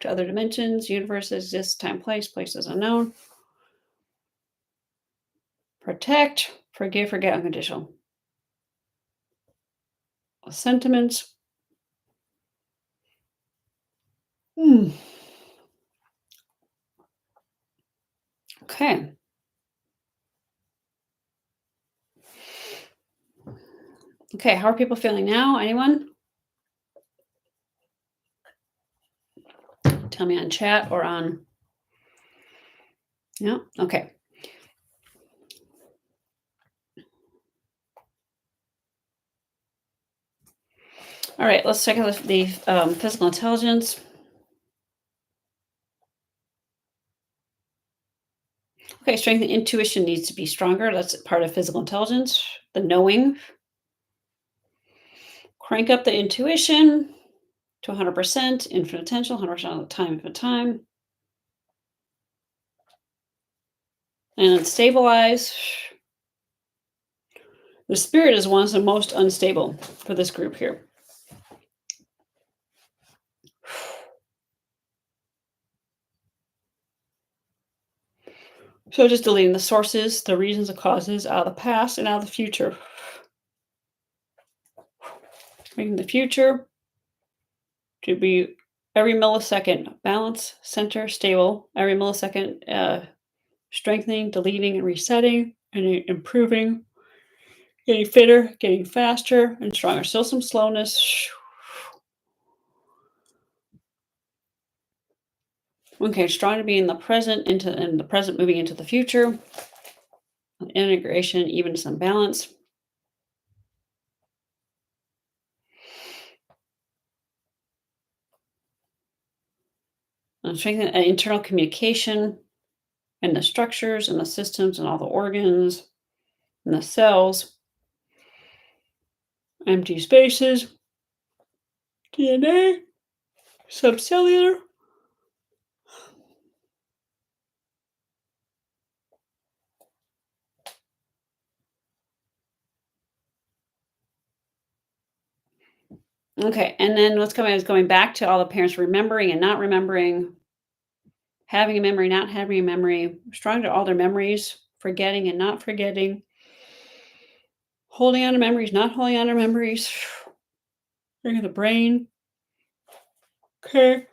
to other dimensions, universes, exist, time, place, places unknown. Protect, forgive, forget, unconditional. Sentiments. Okay. Okay, how are people feeling now? Anyone? Tell me on chat or on. Yeah, okay. All right, let's check out the physical intelligence. Okay, strength and intuition needs to be stronger. That's part of physical intelligence, the knowing. Crank up the intuition to 100%, infinite potential, 100% of the time, infinite time. And stabilize. The spirit is one of the most unstable for this group here. So just deleting the sources, the reasons, the causes out of the past and out of the future. Making the future to be every millisecond balance, center, stable. Every millisecond strengthening, deleting, and resetting, and improving. Getting fitter, getting faster and stronger. Still some slowness. Okay, strong to be in the present, in the present, moving into the future. Integration, even some balance. And strengthen internal communication and the structures and the systems and all the organs and the cells. Empty spaces. DNA. Subcellular. Okay, and then what's coming is going back to all the parents remembering and not remembering, having a memory, not having a memory, strong to all their memories, forgetting and not forgetting, holding on to memories, not holding on to memories, bringing the brain. Okay.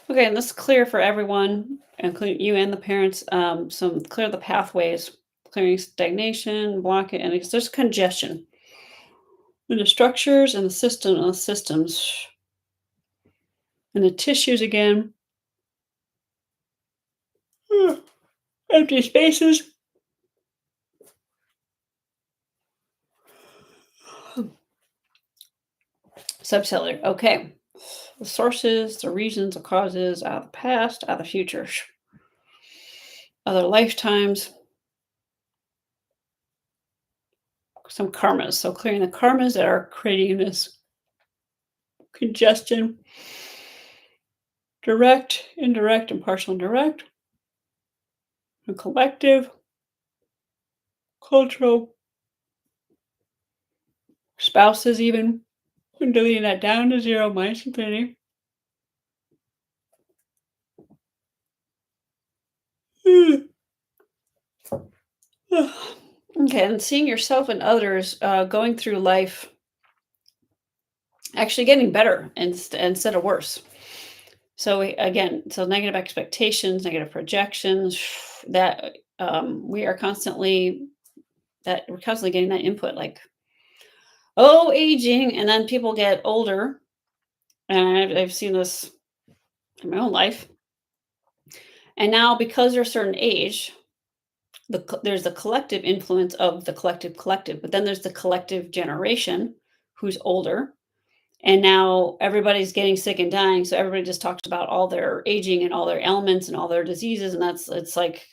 Okay, and this is clear for everyone, including you and the parents. Some clear the pathways, clearing stagnation, block it, and there's congestion in the structures and the system and the systems and the tissues again. Empty spaces. Subcellular. Okay. The sources, the reasons, the causes, out of the past, out of the future, other lifetimes, some karmas. So clearing the karmas that are creating this congestion, direct, indirect, and partial indirect, and collective, cultural, spouses even, and deleting that down to zero minus infinity. Okay, and seeing yourself and others going through life actually getting better instead of worse. So again, so negative expectations, negative projections, that we're constantly getting that input, like, oh, aging, and then people get older, and I've seen this in my own life, and now because they're a certain age, there's the collective influence of the collective, but then there's the collective generation who's older. And now everybody's getting sick and dying. So everybody just talks about all their aging and all their ailments and all their diseases. And it's like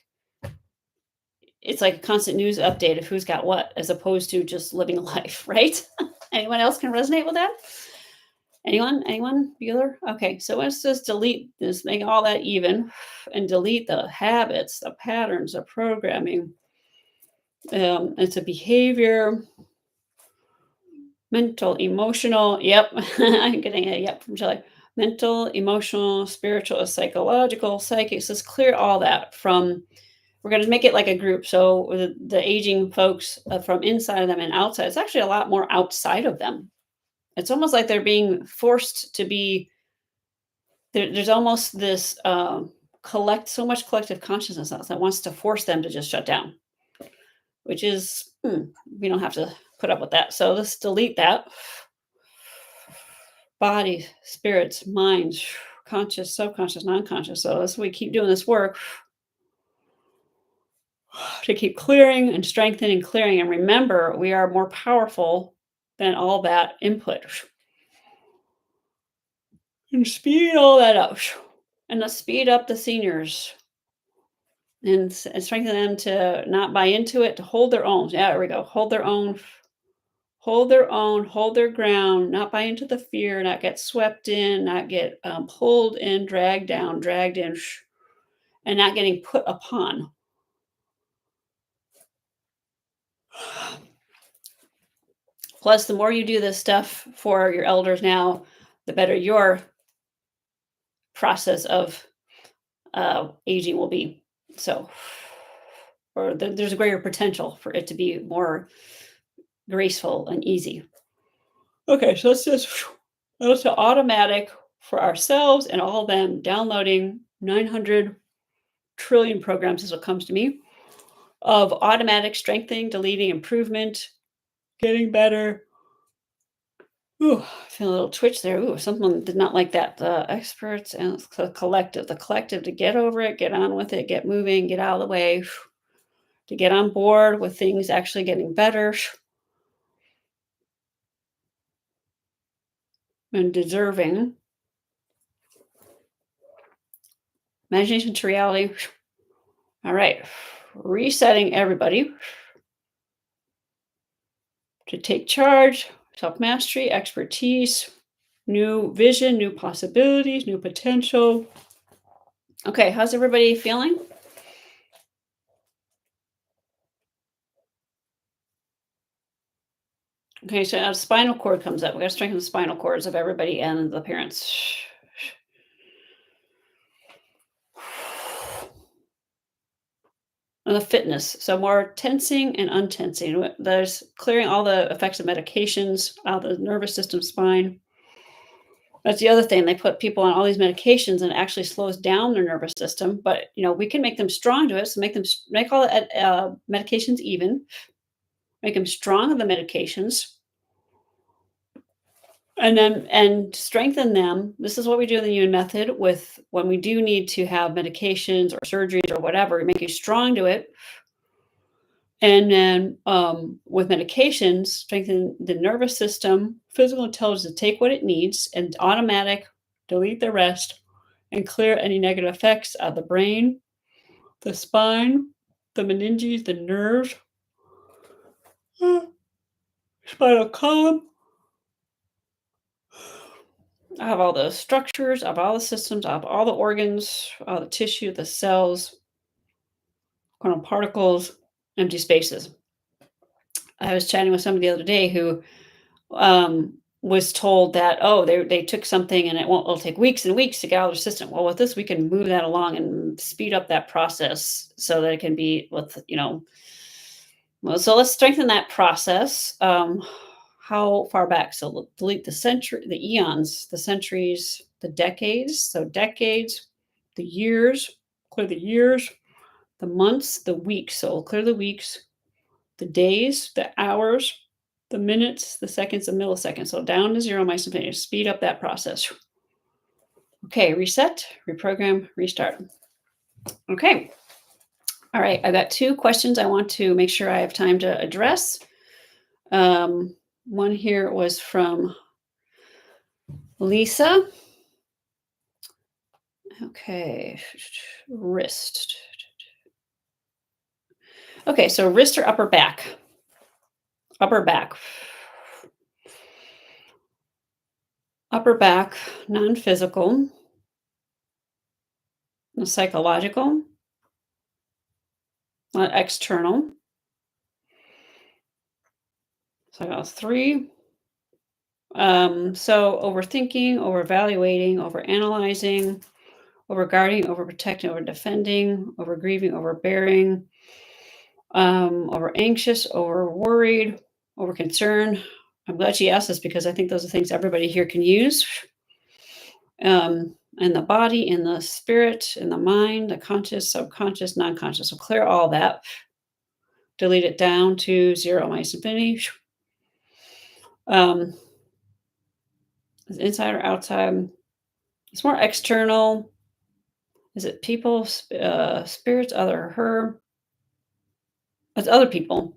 a constant news update of who's got what, as opposed to just living a life, right? Anyone else can resonate with that? Anyone? Bueller? Okay, so let's just delete this, make all that even, and delete the habits, the patterns, the programming. It's a behavior, mental, emotional. Yep, I'm getting a yep from Shelley. Mental, emotional, spiritual, psychological, psychic. So let's clear all that from. We're going to make it like a group. So the aging folks from inside of them and outside. It's actually a lot more outside of them. It's almost like they're being forced to be. There's almost this so much collective consciousness that wants to force them to just shut down, which is we don't have to put up with that. So let's delete that. Body, spirits, minds, conscious, subconscious, non-conscious. So as we keep doing this work to keep clearing and strengthening, clearing, and remember, we are more powerful than all that input. And speed all that up. And let's speed up the seniors and strengthen them to not buy into it, to hold their own. Yeah, there we go. Hold their own. Hold their own, hold their ground, not buy into the fear, not get swept in, not get pulled in, dragged down, dragged in, and not getting put upon. Plus, the more you do this stuff for your elders now, the better your process of aging will be. So, or there's a greater potential for it to be more graceful and easy. Okay, so let's do automatic for ourselves and all of them, downloading 900 trillion programs is what comes to me, of automatic strengthening, deleting, improvement, getting better. Ooh, I feel a little twitch there. Ooh, someone did not like that. The experts and the collective to get over it, get on with it, get moving, get out of the way, to get on board with things actually getting better and deserving. Imagination to reality. All right, resetting everybody to take charge, self-mastery, expertise, new vision, new possibilities, new potential. Okay, how's everybody feeling? Okay, so spinal cord comes up. We got to strengthen the spinal cords of everybody and the parents. And the fitness. So more tensing and untensing. There's clearing all the effects of medications out of the nervous system, spine. That's the other thing. They put people on all these medications and it actually slows down their nervous system. But we can make them strong to it. So make all the medications even. Make them strong on the medications. And strengthen them. This is what we do in the Yuen Method with when we do need to have medications or surgeries or whatever. We make you strong to it. And then with medications, strengthen the nervous system, physical intelligence to take what it needs and automatic, delete the rest, and clear any negative effects out of the brain, the spine, the meninges, the nerves, spinal column. I have all the structures, I have all the systems, I have all the organs, all the tissue, the cells, quantum particles, empty spaces. I was chatting with somebody the other day who was told that, oh, they took something and it'll take weeks and weeks to get out of their system. Well, with this, we can move that along and speed up that process so that it can be well, so let's strengthen that process. How far back? So delete the century, the eons, the centuries, the decades. So decades, the years, clear the years, the months, the weeks. So we'll clear the weeks, the days, the hours, the minutes, the seconds, the milliseconds. So down to zero mycopenia. Speed up that process. Okay, reset, reprogram, restart. Okay. All right, I've got 2 questions I want to make sure I have time to address. One here was from Lisa. Okay, wrist. Okay, so wrist or upper back? Upper back. Upper back, non-physical, psychological, not external. So I got 3. So overthinking, over-evaluating, over-analyzing, over-guarding, over-protecting, over-defending, over-grieving, overbearing, over-anxious, over-worried, over-concerned. I'm glad she asked this because I think those are things everybody here can use. In the body, in the spirit, in the mind, the conscious, subconscious, non-conscious. So clear all that. Delete it down to 0 minus infinity. Is inside or outside? It's more external. Is it people, spirits, other, her? It's other people.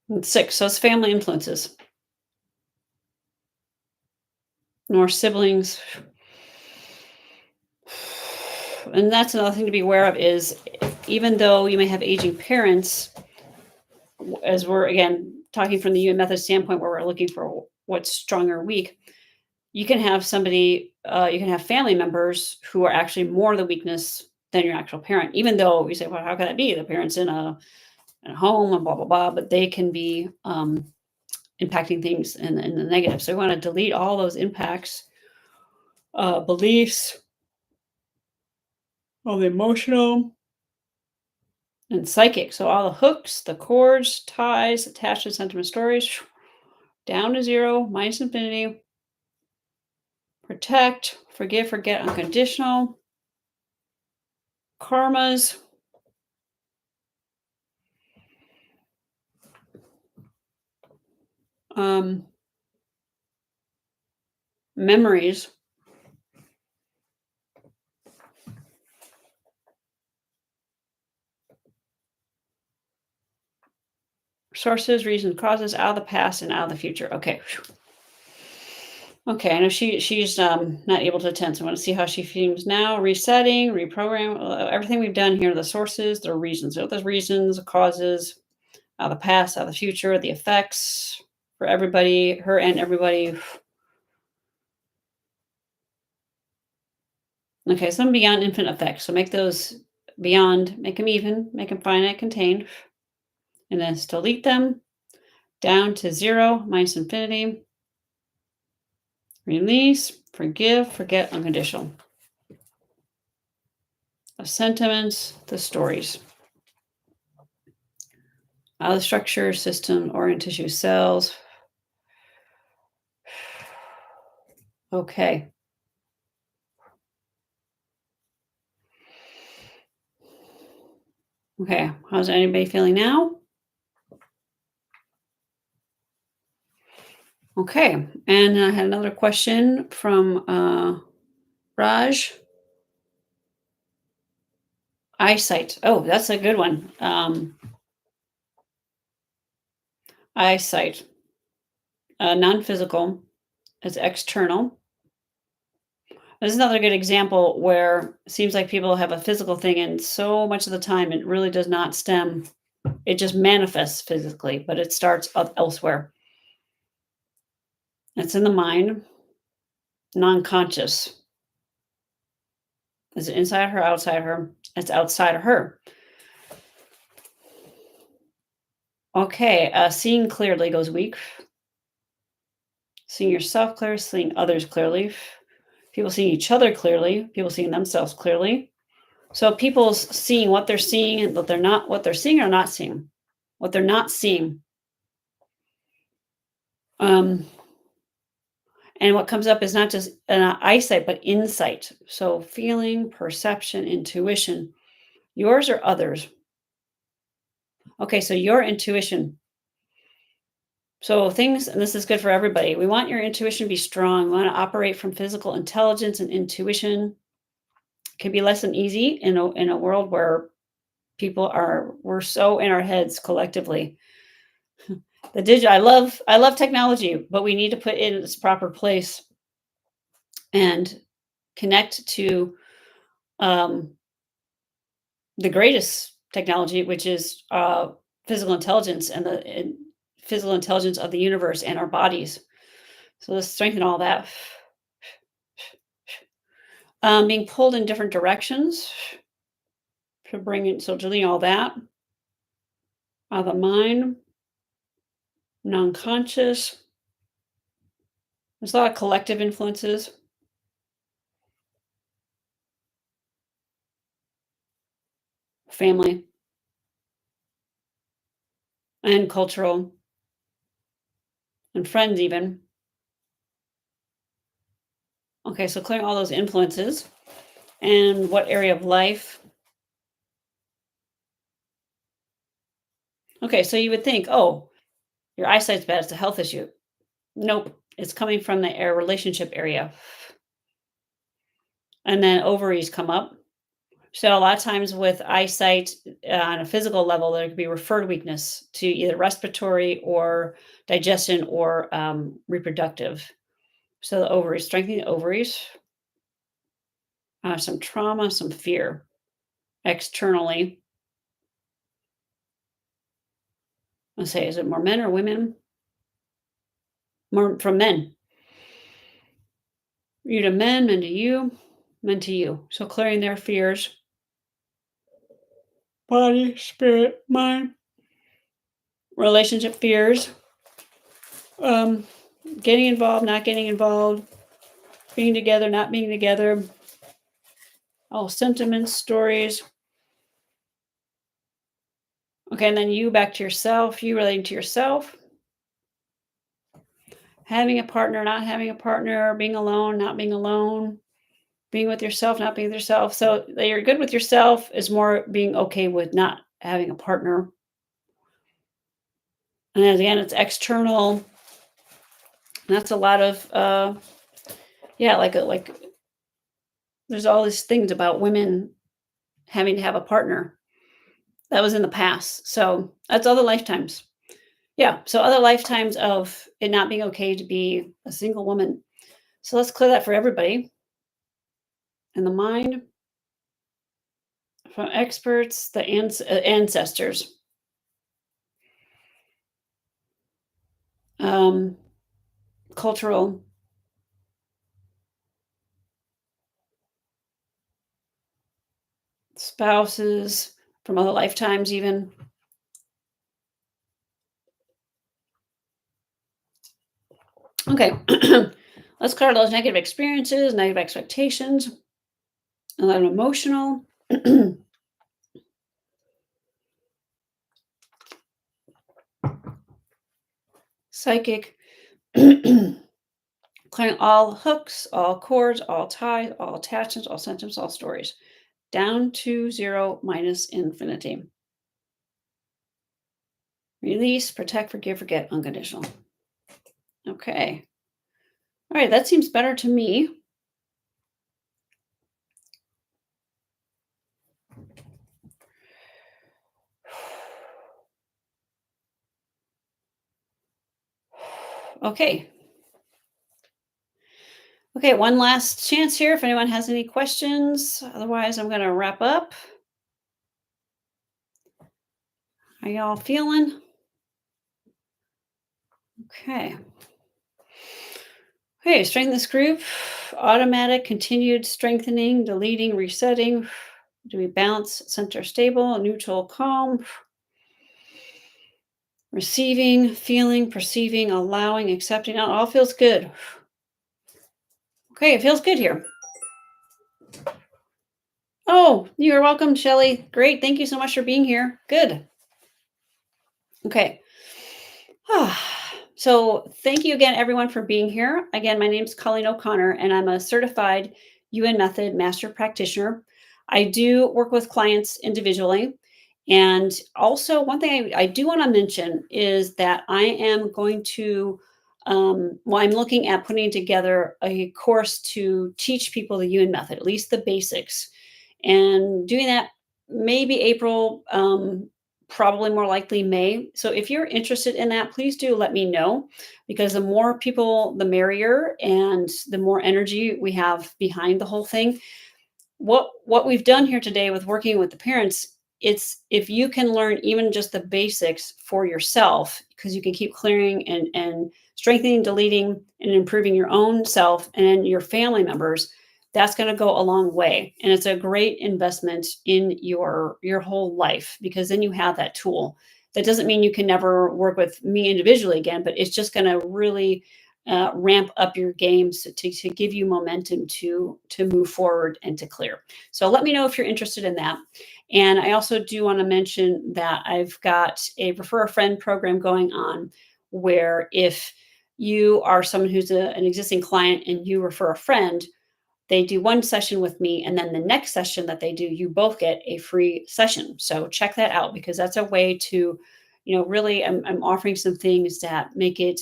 And 6, so it's family influences. More siblings. And that's another thing to be aware of is even though you may have aging parents, as we're again talking from the Yuen Method standpoint where we're looking for what's strong or weak, you can have somebody, you can have family members who are actually more the weakness than your actual parent, even though you say, well, how can that be? The parent's in a home and blah, blah, blah, but they can be impacting things in the negative. So we want to delete all those impacts, beliefs, all the emotional and psychic. So all the hooks, the cords, ties, attachment, sentiment, stories, down to 0, minus infinity. Protect, forgive, forget, unconditional. Karmas. Memories. Sources, reasons, causes, out of the past and out of the future. Okay. Okay, I know she's not able to attend, so I want to see how she feels now. Resetting, reprogram, everything we've done here, the sources, the reasons. So the reasons, causes, out of the past, out of the future, the effects for everybody, her and everybody. Okay, some beyond infinite effects. So make those beyond, make them even, make them finite contained. And then delete them down to 0, minus infinity. Release, forgive, forget, unconditional. The sentiments, the stories. Out of the structure, system, organ, tissue, cells. Okay. Okay, how's anybody feeling now? Okay, and I had another question from Raj. Eyesight. Oh, that's a good one. Eyesight. Non-physical. It's external. This is another good example where it seems like people have a physical thing, and so much of the time it really does not stem. It just manifests physically, but it starts up elsewhere. It's in the mind, non-conscious. Is it inside her, outside her? It's outside of her. Okay, seeing clearly goes weak. Seeing yourself clear, seeing others clearly. People seeing each other clearly. People seeing themselves clearly. So people's seeing what they're seeing and what they're not, what they're seeing or not seeing. What they're not seeing. And what comes up is not just an eyesight, but insight. So feeling, perception, intuition. Yours or others? Okay, so your intuition. So things, and this is good for everybody. We want your intuition to be strong. We want to operate from physical intelligence and intuition. It can be less than easy in a world where we're so in our heads collectively. The digital, I love technology, but we need to put it in its proper place and connect to um, the greatest technology, which is physical intelligence and physical intelligence of the universe and our bodies. So let's strengthen all that. Being pulled in different directions to bring it, so deleting all that out of the mind, non-conscious. There's a lot of collective influences. Family and cultural and friends even. Okay, so clearing all those influences and what area of life. Okay, so you would think, oh, your eyesight's bad, it's a health issue. Nope, it's coming from the air relationship area. And then ovaries come up. So a lot of times with eyesight on a physical level, there could be referred weakness to either respiratory or digestion or reproductive. So the ovaries, strengthening the ovaries, some trauma, some fear externally. Let's say, is it more men or women? More from men. You to men, men to you, men to you. So clearing their fears. Body, spirit, mind. Relationship fears. Getting involved, not getting involved. Being together, not being together. Oh, sentiments, stories. Okay, and then you back to yourself, you relating to yourself. Having a partner, not having a partner, being alone, not being alone, being with yourself, not being with yourself. So that you're good with yourself is more being okay with not having a partner. And then again, it's external. And that's a lot of yeah, like there's all these things about women having to have a partner. That was in the past. So that's other lifetimes. Yeah. So other lifetimes of it not being okay to be a single woman. So let's clear that for everybody. In the mind, from experts, the ancestors. Um, cultural, spouses from other lifetimes, even. Okay. Let's clear those negative experiences, negative expectations, and then emotional. Psychic. Clearing all hooks, all cords, all ties, all attachments, all sentiments, all stories. Down to zero minus infinity. Release, protect, forgive, forget, unconditional. Okay. All right, that seems better to me. Okay. Okay, one last chance here if anyone has any questions. Otherwise, I'm going to wrap up. How y'all feeling? Okay. Okay, strengthen this group. Automatic, continued strengthening, deleting, resetting. Do we balance, center stable, neutral, calm? Receiving, feeling, perceiving, allowing, accepting. All feels good. Okay, it feels good here. Oh, you're welcome, Shelly. Great. Thank you so much for being here. Good. Okay. So thank you again, everyone, for being here. Again, my name is Colleen O'Connor, and I'm a certified Yuen Method master practitioner. I do work with clients individually. And also, one thing I do want to mention is that I am going to, well, I'm looking at putting together a course to teach people the Yuen Method, at least the basics. And doing that maybe April, probably more likely May. So if you're interested in that, please do let me know, because the more people, the merrier, and the more energy we have behind the whole thing. What we've done here today with working with the parents, it's if you can learn even just the basics for yourself, because you can keep clearing and strengthening, deleting, and improving your own self and your family members, that's going to go a long way. And it's a great investment in your whole life, because then you have that tool. That doesn't mean you can never work with me individually again, but it's just going to really ramp up your games to give you momentum to move forward and to clear. So let me know if you're interested in that. And I also do want to mention that I've got a refer a friend program going on, where if you are someone who's an existing client and you refer a friend, they do one session with me, and then the next session that they do, you both get a free session. So check that out, because that's a way to, really, I'm offering some things that make it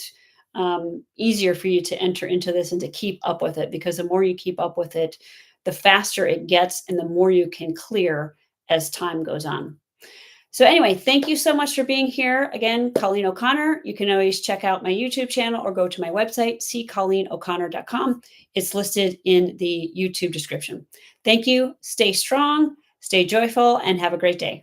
easier for you to enter into this and to keep up with it, because the more you keep up with it, the faster it gets and the more you can clear as time goes on. So anyway, thank you so much for being here. Again, Colleen O'Connor. You can always check out my YouTube channel or go to my website, ccolleeno'connor.com. It's listed in the YouTube description. Thank you. Stay strong, stay joyful, and have a great day.